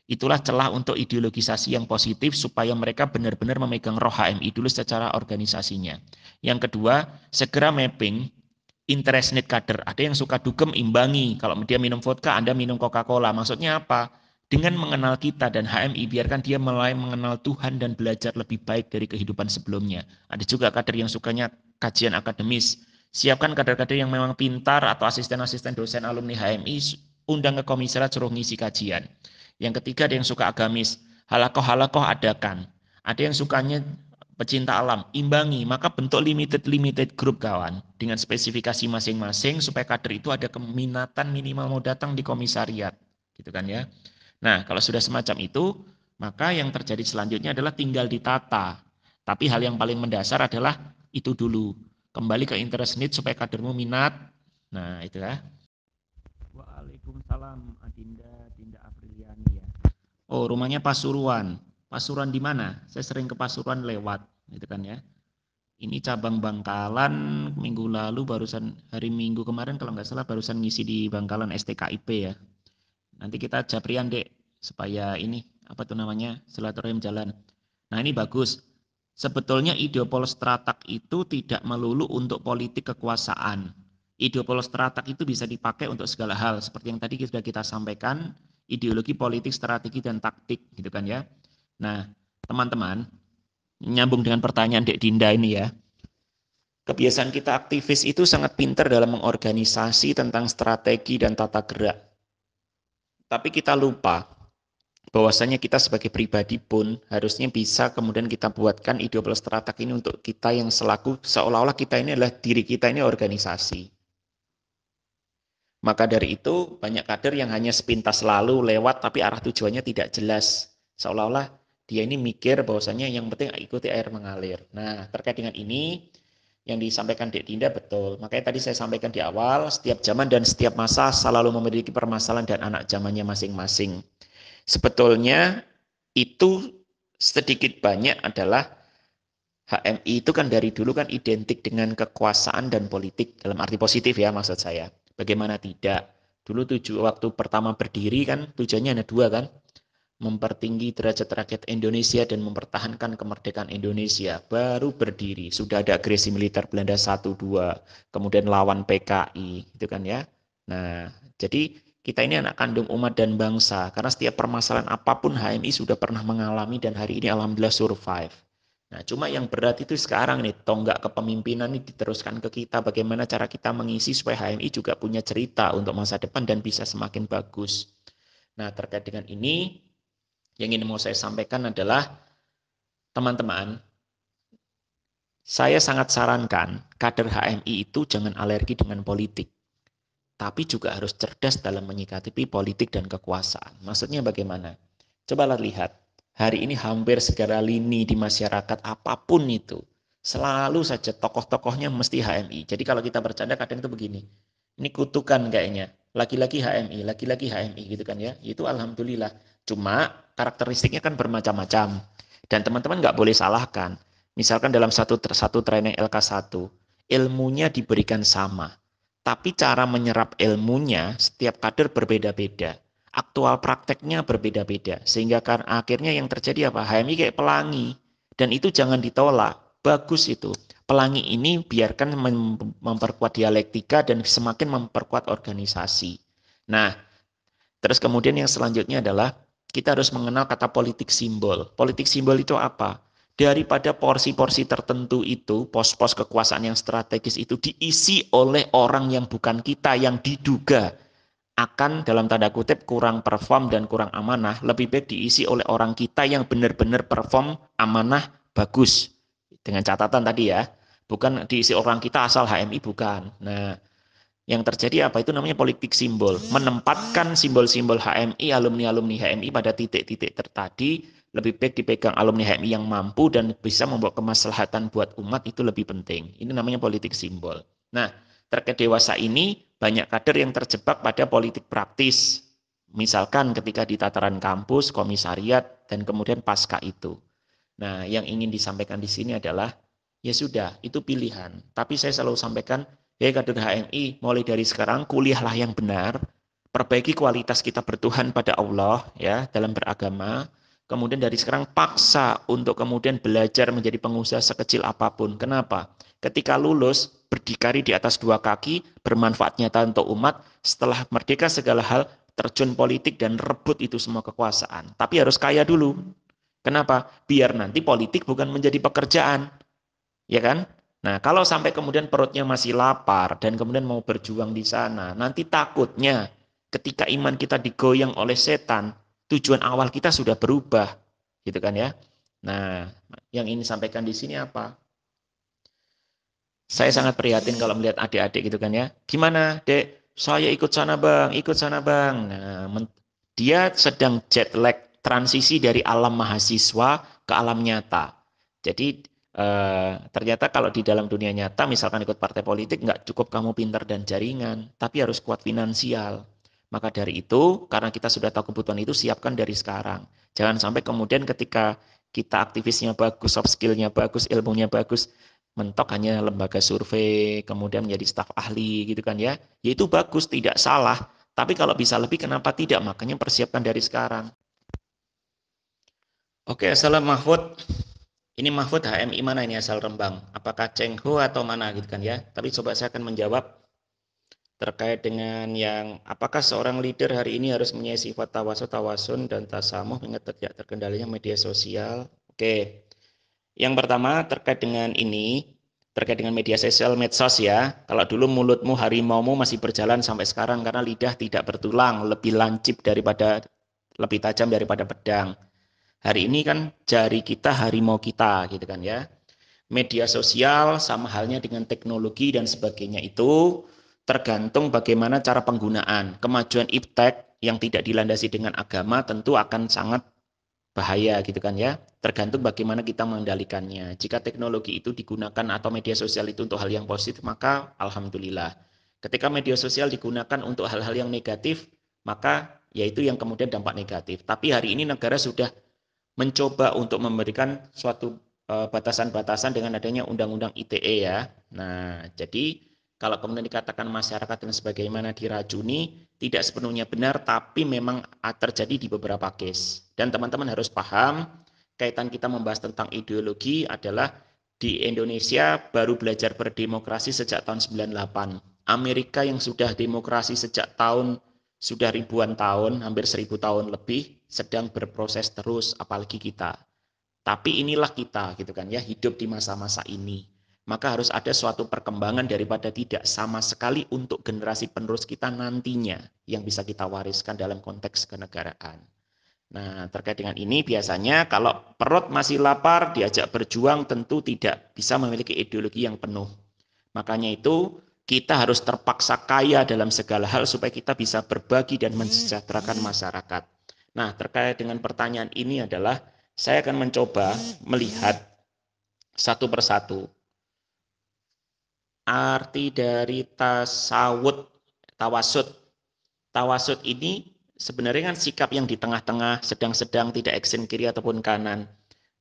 Itulah celah untuk ideologisasi yang positif supaya mereka benar-benar memegang roh HMI dulu secara organisasinya. Yang kedua, segera mapping interest need kader. Ada yang suka dugem, imbangi. Kalau dia minum vodka, Anda minum Coca-Cola. Maksudnya apa? Dengan mengenal kita dan HMI, biarkan dia mulai mengenal Tuhan dan belajar lebih baik dari kehidupan sebelumnya. Ada juga kader yang sukanya kajian akademis. Siapkan kader-kader yang memang pintar atau asisten-asisten dosen alumni HMI, undang ke komisariat suruh ngisi kajian. Yang ketiga, ada yang suka agamis. Halakoh-halakoh adakan. Ada yang sukanya pecinta alam, imbangi. Maka bentuk limited group kawan. Dengan spesifikasi masing-masing supaya kader itu ada keminatan minimal mau datang di komisariat. Gitu kan ya. Nah, kalau sudah semacam itu, maka yang terjadi selanjutnya adalah tinggal ditata. Tapi hal yang paling mendasar adalah itu dulu. Kembali ke interest need supaya kadermu minat. Nah, itu ya. Waalaikumsalam Adinda, Dinda Apriliani ya. Oh, rumahnya Pasuruan. Pasuruan di mana? Saya sering ke Pasuruan lewat, gitu kan ya. Ini cabang Bangkalan minggu lalu barusan hari Minggu kemarin kalau nggak salah barusan ngisi di Bangkalan STKIP ya. Nanti kita japrian dek supaya ini apa tuh namanya silaturahim jalan. Nah ini bagus. Sebetulnya ideopol stratak itu tidak melulu untuk politik kekuasaan. Ideopol stratak itu bisa dipakai untuk segala hal. Seperti yang tadi sudah kita sampaikan, ideologi politik, strategi, dan taktik. Gitu kan ya. Nah teman-teman, nyambung dengan pertanyaan Dek Dinda ini ya. Kebiasaan kita aktivis itu sangat pintar dalam mengorganisasi tentang strategi dan tata gerak. Tapi kita lupa bahwasanya kita sebagai pribadi pun harusnya bisa kemudian kita buatkan ideopol stratak ini untuk kita yang selaku seolah-olah kita ini adalah diri kita ini organisasi. Maka dari itu banyak kader yang hanya sepintas lalu lewat tapi arah tujuannya tidak jelas. Seolah-olah dia ini mikir bahwasanya yang penting ikuti air mengalir. Nah terkait dengan ini yang disampaikan Dek Dinda betul. Makanya tadi saya sampaikan di awal, setiap zaman dan setiap masa selalu memiliki permasalahan dan anak zamannya masing-masing. Sebetulnya itu sedikit banyak adalah HMI itu kan dari dulu kan identik dengan kekuasaan dan politik dalam arti positif ya maksud saya. Bagaimana tidak? Dulu waktu pertama berdiri kan tujuannya ada dua kan. Mempertinggi derajat rakyat Indonesia dan mempertahankan kemerdekaan Indonesia. Baru berdiri. Sudah ada agresi militer Belanda 1, 2. Kemudian lawan PKI. Itu kan ya. Nah, jadi kita ini anak kandung umat dan bangsa. Karena setiap permasalahan apapun HMI sudah pernah mengalami dan hari ini alhamdulillah survive. Nah, cuma yang berat itu sekarang nih, tonggak kepemimpinan ini diteruskan ke kita. Bagaimana cara kita mengisi supaya HMI juga punya cerita untuk masa depan dan bisa semakin bagus. Nah, terkait dengan ini, yang ingin mau saya sampaikan adalah, teman-teman, saya sangat sarankan kader HMI itu jangan alergi dengan politik. Tapi juga harus cerdas dalam menyikapi politik dan kekuasaan. Maksudnya bagaimana? Cobalah lihat, hari ini hampir segala lini di masyarakat apapun itu, selalu saja tokoh-tokohnya mesti HMI. Jadi kalau kita bercanda kadang itu begini, ini kutukan kayaknya, laki-laki HMI, laki-laki HMI gitu kan ya. Itu alhamdulillah. Cuma karakteristiknya kan bermacam-macam. Dan teman-teman nggak boleh salahkan. Misalkan dalam satu training LK1, ilmunya diberikan sama. Tapi cara menyerap ilmunya setiap kader berbeda-beda. Aktual prakteknya berbeda-beda. Sehingga kan akhirnya yang terjadi apa? HMI kayak pelangi. Dan itu jangan ditolak. Bagus itu. Pelangi ini biarkan memperkuat dialektika dan semakin memperkuat organisasi. Nah, terus kemudian yang selanjutnya adalah kita harus mengenal kata politik simbol. Politik simbol itu apa? Daripada porsi-porsi tertentu itu, pos-pos kekuasaan yang strategis itu diisi oleh orang yang bukan kita, yang diduga akan dalam tanda kutip kurang perform dan kurang amanah, lebih baik diisi oleh orang kita yang benar-benar perform, amanah, bagus. Dengan catatan tadi ya, bukan diisi orang kita asal HMI, bukan. Nah, yang terjadi apa? Itu namanya politik simbol. Menempatkan simbol-simbol HMI, alumni-alumni HMI pada titik-titik tertadi, lebih baik dipegang alumni HMI yang mampu dan bisa membawa kemaslahatan buat umat, itu lebih penting. Ini namanya politik simbol. Nah, terkait dewasa ini, banyak kader yang terjebak pada politik praktis. Misalkan ketika di tataran kampus, komisariat, dan kemudian pasca itu. Nah, yang ingin disampaikan di sini adalah, ya sudah, itu pilihan. Tapi saya selalu sampaikan, ya kader HMI, mulai dari sekarang kuliahlah yang benar, perbaiki kualitas kita bertuhan pada Allah ya dalam beragama. Kemudian dari sekarang paksa untuk kemudian belajar menjadi pengusaha sekecil apapun. Kenapa? Ketika lulus, berdikari di atas dua kaki, bermanfaat nyata untuk umat, setelah merdeka segala hal, terjun politik dan rebut itu semua kekuasaan. Tapi harus kaya dulu. Kenapa? Biar nanti politik bukan menjadi pekerjaan. Ya kan? Nah, kalau sampai kemudian perutnya masih lapar dan kemudian mau berjuang di sana, nanti takutnya ketika iman kita digoyang oleh setan, tujuan awal kita sudah berubah, gitu kan ya. Nah, yang ini sampaikan di sini apa? Saya sangat prihatin kalau melihat adik-adik gitu kan ya. Gimana, Dek? Saya ikut sana, Bang. Ikut sana, Bang. Nah, dia sedang jet lag transisi dari alam mahasiswa ke alam nyata. Jadi ternyata kalau di dalam dunia nyata, misalkan ikut partai politik, nggak cukup kamu pintar dan jaringan, tapi harus kuat finansial. Maka dari itu, karena kita sudah tahu kebutuhan itu, siapkan dari sekarang. Jangan sampai kemudian ketika kita aktivisnya bagus, soft skill-nya bagus, ilmunya bagus, mentok hanya lembaga survei, kemudian menjadi staf ahli gitu kan ya. Ya itu bagus, tidak salah. Tapi kalau bisa lebih, kenapa tidak? Makanya persiapkan dari sekarang. Oke, salam Mahfud. Ini Mahfud HMI mana ini asal Rembang? Apakah Cengho atau mana gitu kan ya? Tapi coba saya akan menjawab terkait dengan yang apakah seorang leader hari ini harus mempunyai sifat tawasun dan tasamuh mengingat tidak terkendalinya media sosial. Oke. Yang pertama terkait dengan ini, terkait dengan media sosial medsos ya. Kalau dulu mulutmu harimaumu masih berjalan sampai sekarang karena lidah tidak bertulang, lebih lancip daripada lebih tajam daripada pedang. Hari ini kan jari kita harimau kita gitu kan ya. Media sosial sama halnya dengan teknologi dan sebagainya itu tergantung bagaimana cara penggunaan. Kemajuan iptek yang tidak dilandasi dengan agama tentu akan sangat bahaya gitu kan ya. Tergantung bagaimana kita mengendalikannya. Jika teknologi itu digunakan atau media sosial itu untuk hal yang positif, maka alhamdulillah. Ketika media sosial digunakan untuk hal-hal yang negatif, maka yaitu yang kemudian dampak negatif. Tapi hari ini negara sudah mencoba untuk memberikan suatu batasan-batasan dengan adanya undang-undang ITE ya. Nah, jadi kalau kemudian dikatakan masyarakat dan sebagaimana diracuni, tidak sepenuhnya benar, tapi memang terjadi di beberapa case. Dan teman-teman harus paham, kaitan kita membahas tentang ideologi adalah di Indonesia baru belajar berdemokrasi sejak tahun 98. Amerika yang sudah demokrasi sejak sudah ribuan tahun, hampir 1000 tahun lebih, sedang berproses terus, apalagi kita. Tapi inilah kita, gitu kan ya, hidup di masa-masa ini. Maka harus ada suatu perkembangan daripada tidak sama sekali untuk generasi penerus kita nantinya yang bisa kita wariskan dalam konteks kenegaraan. Nah, terkait dengan ini biasanya kalau perut masih lapar, diajak berjuang tentu tidak bisa memiliki ideologi yang penuh. Makanya itu kita harus terpaksa kaya dalam segala hal supaya kita bisa berbagi dan mensejahterakan masyarakat. Nah, terkait dengan pertanyaan ini adalah saya akan mencoba melihat satu persatu arti dari tawasud. Tawasud ini sebenarnya kan sikap yang di tengah-tengah, sedang-sedang, tidak ekstrem kiri ataupun kanan.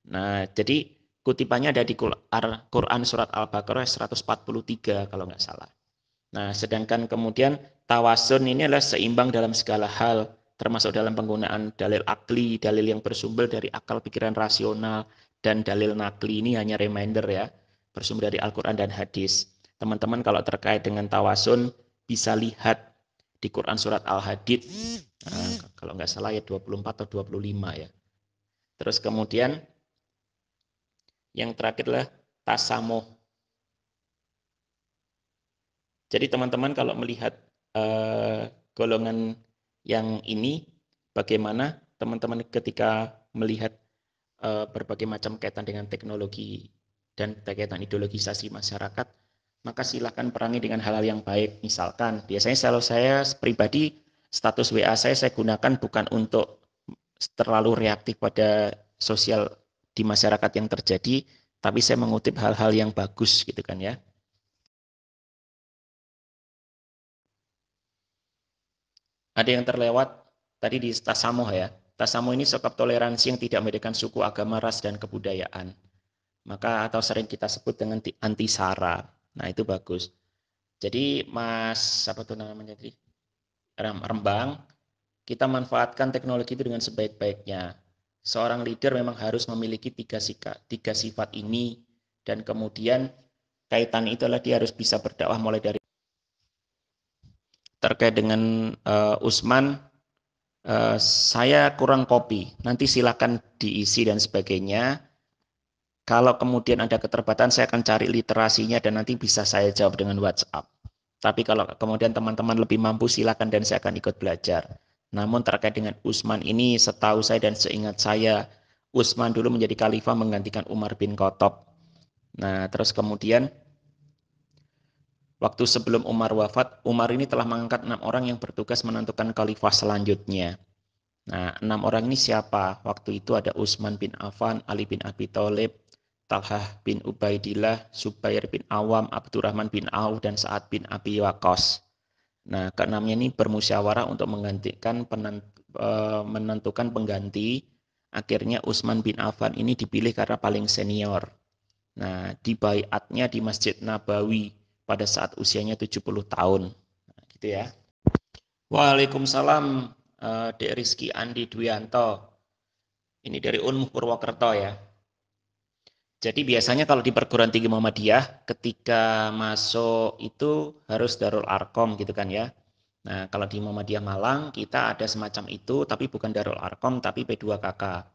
Nah, jadi kutipannya ada di Quran surat Al-Baqarah 143 kalau nggak salah. Nah, sedangkan kemudian tawasun ini adalah seimbang dalam segala hal, termasuk dalam penggunaan dalil akli, dalil yang bersumber dari akal pikiran rasional, dan dalil nakli ini hanya reminder ya, bersumber dari Al-Quran dan hadis. Teman-teman kalau terkait dengan tawasun, bisa lihat di Quran surat Al-Hadid, kalau nggak salah ya 24 atau 25 ya. Terus kemudian yang terakhir adalah tasamuh. Jadi teman-teman kalau melihat golongan yang ini, bagaimana teman-teman ketika melihat berbagai macam kaitan dengan teknologi dan kaitan ideologisasi masyarakat, maka silakan perangi dengan hal-hal yang baik. Misalkan, biasanya kalau saya pribadi, status WA saya gunakan bukan untuk terlalu reaktif pada sosial di masyarakat yang terjadi, tapi saya mengutip hal-hal yang bagus gitu kan ya. Ada yang terlewat tadi di tasamuh ya. Tasamuh ini sikap toleransi yang tidak membedakan suku, agama, ras, dan kebudayaan. Maka atau sering kita sebut dengan anti sara. Nah, itu bagus. Jadi Mas apa tuh namanya tadi? Rembang, kita manfaatkan teknologi itu dengan sebaik-baiknya. Seorang leader memang harus memiliki tiga sifat ini, dan kemudian kaitan itu adalah dia harus bisa berdakwah mulai dari terkait dengan Usman. Saya kurang kopi, nanti silakan diisi dan sebagainya. Kalau kemudian ada keterbatasan, saya akan cari literasinya dan nanti bisa saya jawab dengan WhatsApp. Tapi kalau kemudian teman-teman lebih mampu, silakan dan saya akan ikut belajar. Namun terkait dengan Utsman ini, setahu saya dan seingat saya, Utsman dulu menjadi khalifah menggantikan Umar bin Khattab. Nah, terus kemudian waktu sebelum Umar wafat, Umar ini telah mengangkat 6 orang yang bertugas menentukan khalifah selanjutnya. Nah, 6 orang ini siapa? Waktu itu ada Utsman bin Affan, Ali bin Abi Thalib, Talhah bin Ubaidillah, Zubair bin Awam, Abdurrahman bin Auf, dan Sa'ad bin Abi Waqqas. Nah, keenamnya ini bermusyawarah untuk menentukan pengganti. Akhirnya Utsman bin Affan ini dipilih karena paling senior. Nah, di baiatnya di Masjid Nabawi pada saat usianya 70 tahun. Nah, gitu ya. Waalaikumsalam, Dek Rizky Andi Dwianto. Ini dari Unmuh Purwokerto ya. Jadi biasanya kalau di perguruan tinggi Muhammadiyah ketika masuk itu harus Darul Arkom gitu kan ya. Nah, kalau di Muhammadiyah Malang kita ada semacam itu tapi bukan Darul Arkom tapi P2KK.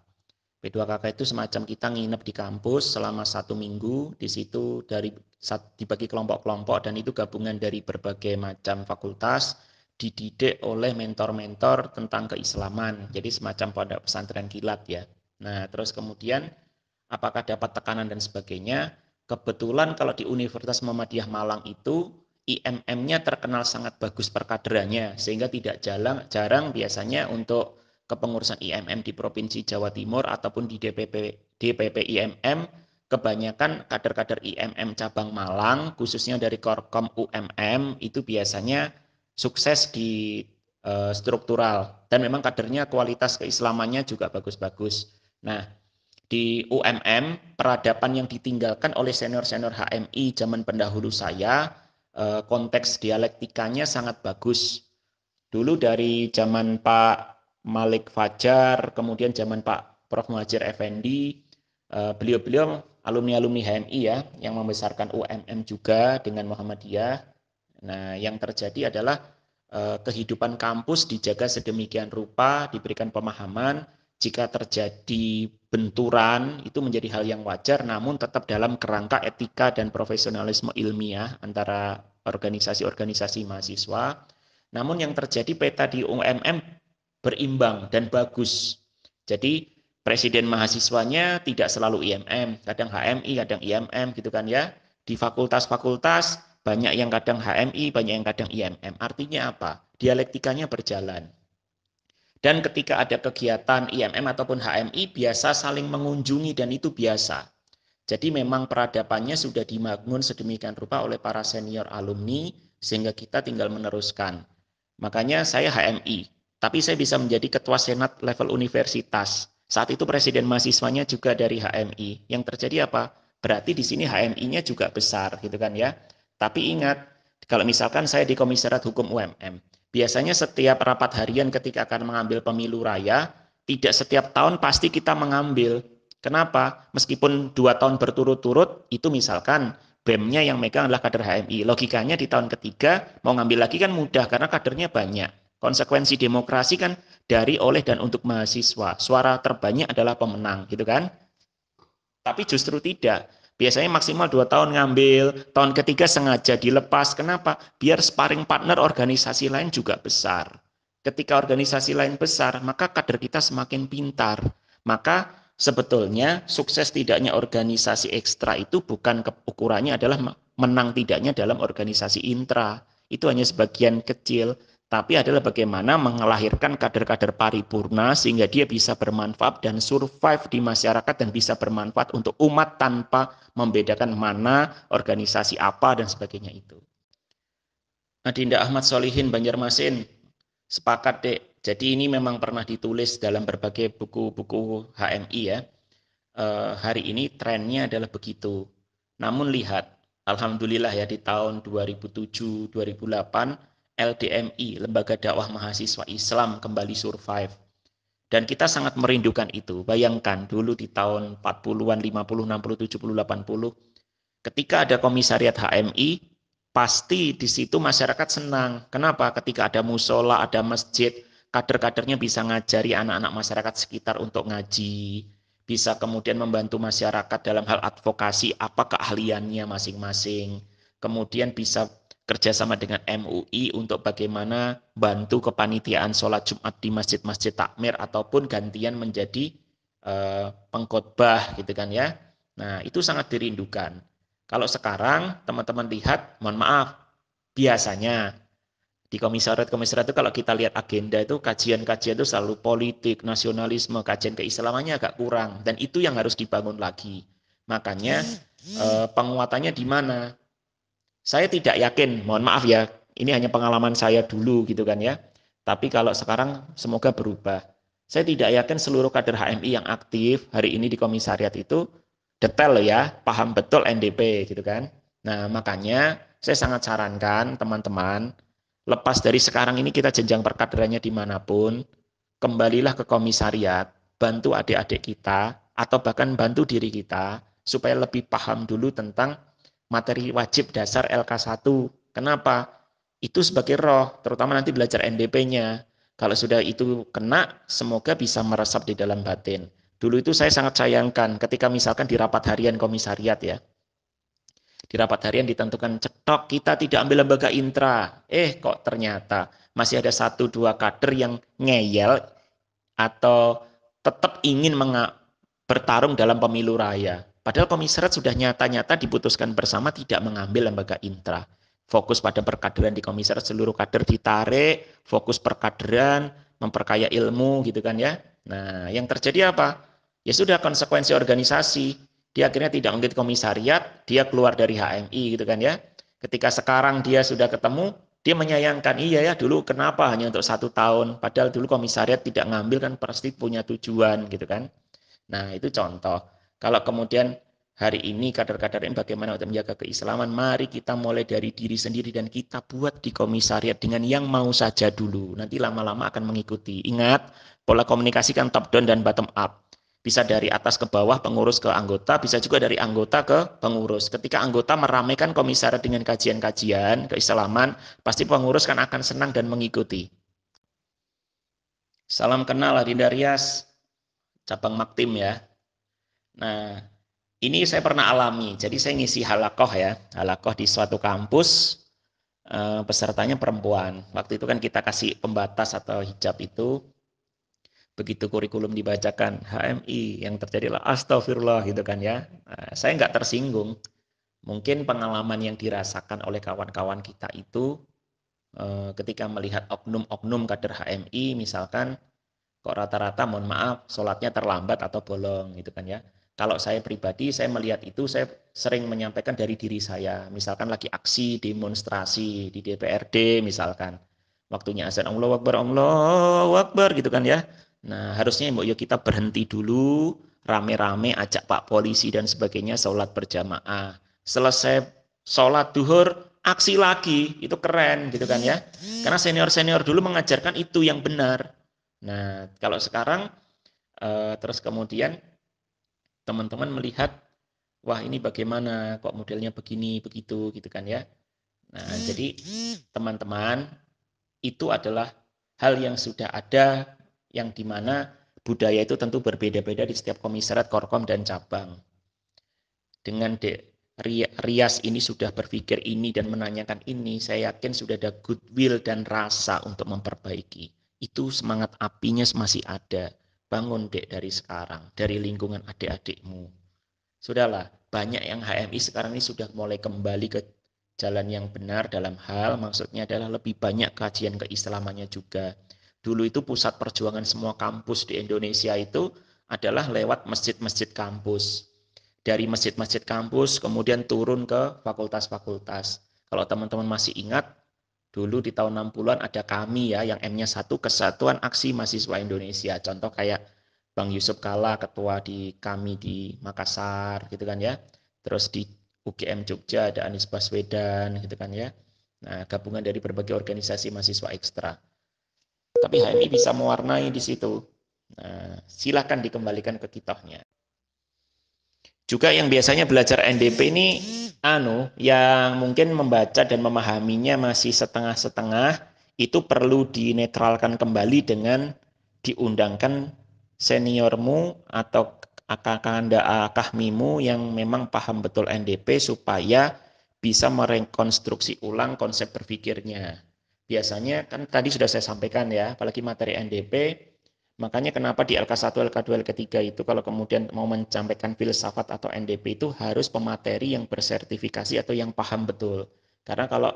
P2KK itu semacam kita nginep di kampus selama 1 minggu, di situ dibagi kelompok-kelompok dan itu gabungan dari berbagai macam fakultas, dididik oleh mentor-mentor tentang keislaman. Jadi semacam pondok pesantren kilat ya. Nah, terus kemudian apakah dapat tekanan dan sebagainya. Kebetulan kalau di Universitas Muhammadiyah Malang itu IMM-nya terkenal sangat bagus perkaderannya, sehingga tidak jarang biasanya untuk kepengurusan IMM di Provinsi Jawa Timur ataupun di DPP IMM, kebanyakan kader-kader IMM cabang Malang, khususnya dari Korkom UMM, itu biasanya sukses di struktural. Dan memang kadernya kualitas keislamannya juga bagus-bagus. Nah, di UMM, peradaban yang ditinggalkan oleh senior-senior HMI zaman pendahulu saya, konteks dialektikanya sangat bagus. Dulu dari zaman Pak Malik Fajar, kemudian zaman Pak Prof. Muhajir Effendi, beliau-beliau alumni-alumni HMI ya, yang membesarkan UMM juga dengan Muhammadiyah. Nah, yang terjadi adalah kehidupan kampus dijaga sedemikian rupa, diberikan pemahaman, jika terjadi benturan itu menjadi hal yang wajar, namun tetap dalam kerangka etika dan profesionalisme ilmiah antara organisasi-organisasi mahasiswa. Namun yang terjadi peta di UMM berimbang dan bagus. Jadi presiden mahasiswanya tidak selalu IMM, kadang HMI, kadang IMM gitu kan ya. Di fakultas-fakultas banyak yang kadang HMI, banyak yang kadang IMM. Artinya apa? Dialektikanya berjalan. Dan ketika ada kegiatan IMM ataupun HMI, biasa saling mengunjungi dan itu biasa. Jadi memang peradabannya sudah dibangun sedemikian rupa oleh para senior alumni, sehingga kita tinggal meneruskan. Makanya saya HMI, tapi saya bisa menjadi ketua senat level universitas. Saat itu presiden mahasiswanya juga dari HMI. Yang terjadi apa? Berarti di sini HMI-nya juga besar, gitu kan ya. Tapi ingat, kalau misalkan saya di Komisariat Hukum UMM, biasanya setiap rapat harian ketika akan mengambil pemilu raya, tidak setiap tahun pasti kita mengambil. Kenapa? Meskipun 2 tahun berturut-turut, itu misalkan BEM-nya yang megang adalah kader HMI. Logikanya di tahun ketiga mau ngambil lagi kan mudah karena kadernya banyak. Konsekuensi demokrasi kan dari, oleh, dan untuk mahasiswa. Suara terbanyak adalah pemenang, gitu kan? Tapi justru tidak. Biasanya maksimal 2 tahun ngambil, tahun ketiga sengaja dilepas. Kenapa? Biar sparring partner organisasi lain juga besar. Ketika organisasi lain besar, maka kader kita semakin pintar. Maka sebetulnya sukses tidaknya organisasi ekstra itu bukan ukurannya adalah menang tidaknya dalam organisasi intra. Itu hanya sebagian kecil. Tapi adalah bagaimana melahirkan kader-kader paripurna sehingga dia bisa bermanfaat dan survive di masyarakat dan bisa bermanfaat untuk umat tanpa membedakan mana organisasi apa dan sebagainya itu. Adinda Ahmad Solihin Banjarmasin, sepakat dek. Jadi ini memang pernah ditulis dalam berbagai buku-buku HMI ya. Hari ini trennya adalah begitu. Namun lihat, alhamdulillah ya di tahun 2007-2008 LDMI, Lembaga Dakwah Mahasiswa Islam, kembali survive. Dan kita sangat merindukan itu. Bayangkan dulu di tahun 40-an, 50, 60, 70, 80, ketika ada komisariat HMI, pasti di situ masyarakat senang. Kenapa? Ketika ada musola, ada masjid, kader-kadernya bisa ngajari anak-anak masyarakat sekitar untuk ngaji, bisa kemudian membantu masyarakat dalam hal advokasi, apa keahliannya masing-masing, kemudian bisa kerjasama dengan MUI untuk bagaimana bantu kepanitiaan sholat Jumat di masjid-masjid takmir ataupun gantian menjadi pengkhotbah gitu kan ya. Nah, itu sangat dirindukan. Kalau sekarang teman-teman lihat, mohon maaf, biasanya di komisariat-komisariat itu kalau kita lihat agenda itu kajian-kajian itu selalu politik, nasionalisme, kajian keislamannya agak kurang dan itu yang harus dibangun lagi. Makanya penguatannya di mana? Saya tidak yakin, mohon maaf ya, ini hanya pengalaman saya dulu gitu kan ya. Tapi kalau sekarang semoga berubah. Saya tidak yakin seluruh kader HMI yang aktif hari ini di komisariat itu detail ya, paham betul NDP gitu kan. Nah, makanya saya sangat sarankan teman-teman, lepas dari sekarang ini kita jenjang perkaderannya dimanapun, kembalilah ke komisariat, bantu adik-adik kita, atau bahkan bantu diri kita, supaya lebih paham dulu tentang materi wajib dasar LK1. Kenapa? Itu sebagai roh, terutama nanti belajar NDP-nya. Kalau sudah itu kena, semoga bisa meresap di dalam batin. Dulu itu saya sangat sayangkan ketika misalkan di rapat harian komisariat ya. Di rapat harian ditentukan cetok, kita tidak ambil lembaga intra. Kok ternyata masih ada 1-2 kader yang ngeyel atau tetap ingin bertarung dalam pemilu raya. Padahal komisariat sudah nyata-nyata diputuskan bersama tidak mengambil lembaga intra. Fokus pada perkaderan di komisariat, seluruh kader ditarik, fokus perkaderan, memperkaya ilmu gitu kan ya. Nah, yang terjadi apa? Ya sudah konsekuensi organisasi. Dia akhirnya tidak mengikuti komisariat, dia keluar dari HMI gitu kan ya. Ketika sekarang dia sudah ketemu, dia menyayangkan, iya ya dulu kenapa hanya untuk 1 tahun, padahal dulu komisariat tidak ngambil kan pasti punya tujuan gitu kan. Nah itu contoh. Kalau kemudian hari ini kader-kader ini bagaimana untuk menjaga keislaman, mari kita mulai dari diri sendiri dan kita buat di komisariat dengan yang mau saja dulu. Nanti lama-lama akan mengikuti. Ingat, pola komunikasi kan top down dan bottom up. Bisa dari atas ke bawah, pengurus ke anggota, bisa juga dari anggota ke pengurus. Ketika anggota meramaikan komisariat dengan kajian-kajian keislaman, pasti pengurus kan akan senang dan mengikuti. Salam kenal Adinda Rias, cabang Maktim ya. Nah, ini saya pernah alami. Jadi saya ngisi halakoh ya, halakoh di suatu kampus, pesertanya perempuan. Waktu itu kan kita kasih pembatas atau hijab itu. Begitu kurikulum dibacakan HMI, yang terjadilah astagfirullah gitu kan ya. Saya nggak tersinggung. Mungkin pengalaman yang dirasakan oleh kawan-kawan kita itu ketika melihat oknum-oknum kader HMI misalkan kok rata-rata mohon maaf sholatnya terlambat atau bolong gitu kan ya. Kalau saya pribadi saya melihat itu saya sering menyampaikan dari diri saya. Misalkan lagi aksi demonstrasi di DPRD misalkan. Waktunya azan Allahu Akbar gitu kan ya. Nah, harusnya yuk kita berhenti dulu, rame-rame ajak Pak Polisi dan sebagainya sholat berjamaah. Selesai sholat duhur, aksi lagi, itu keren gitu kan ya. Karena senior-senior dulu mengajarkan itu yang benar. Nah, kalau sekarang terus kemudian teman-teman melihat, wah ini bagaimana, kok modelnya begini, begitu gitu kan ya. Nah, jadi teman-teman, itu adalah hal yang sudah ada, yang dimana budaya itu tentu berbeda-beda di setiap komisariat, korkom, dan cabang. Dengan Rias ini sudah berpikir ini dan menanyakan ini, saya yakin sudah ada goodwill dan rasa untuk memperbaiki. Itu semangat apinya masih ada. Bangun Dek dari sekarang, dari lingkungan adik-adikmu. Sudahlah, banyak yang HMI sekarang ini sudah mulai kembali ke jalan yang benar dalam hal, maksudnya adalah lebih banyak kajian keislamannya juga. Dulu itu pusat perjuangan semua kampus di Indonesia itu adalah lewat masjid-masjid kampus. Dari masjid-masjid kampus kemudian turun ke fakultas-fakultas. Kalau teman-teman masih ingat, dulu di tahun 60-an ada kami ya, yang M-nya 1, Kesatuan Aksi Mahasiswa Indonesia. Contoh kayak Bang Yusuf Kalla, ketua di kami di Makassar, gitu kan ya. Terus di UGM Jogja ada Anies Baswedan, gitu kan ya. Nah, gabungan dari berbagai organisasi mahasiswa ekstra. Tapi HMI bisa mewarnai di situ. Nah, silakan dikembalikan ke kitahnya. Juga yang biasanya belajar NDP ini yang mungkin membaca dan memahaminya masih setengah-setengah, itu perlu dinetralkan kembali dengan diundangkan seniormu atau Kahmimu yang memang paham betul NDP supaya bisa merekonstruksi ulang konsep berpikirnya. Biasanya kan tadi sudah saya sampaikan ya, apalagi materi NDP, makanya kenapa di LK1, LK2, LK3 itu kalau kemudian mau menyampaikan filsafat atau NDP itu harus pemateri yang bersertifikasi atau yang paham betul. Karena kalau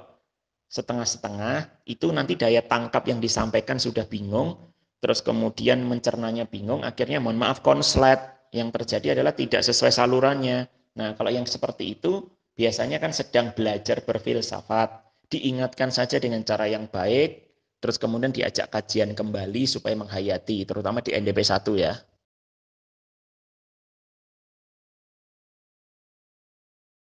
setengah-setengah, itu nanti daya tangkap yang disampaikan sudah bingung, terus kemudian mencernanya bingung, akhirnya mohon maaf konslet, yang terjadi adalah tidak sesuai salurannya. Nah, kalau yang seperti itu, biasanya kan sedang belajar berfilsafat, diingatkan saja dengan cara yang baik, terus kemudian diajak kajian kembali supaya menghayati, terutama di NDP 1 ya.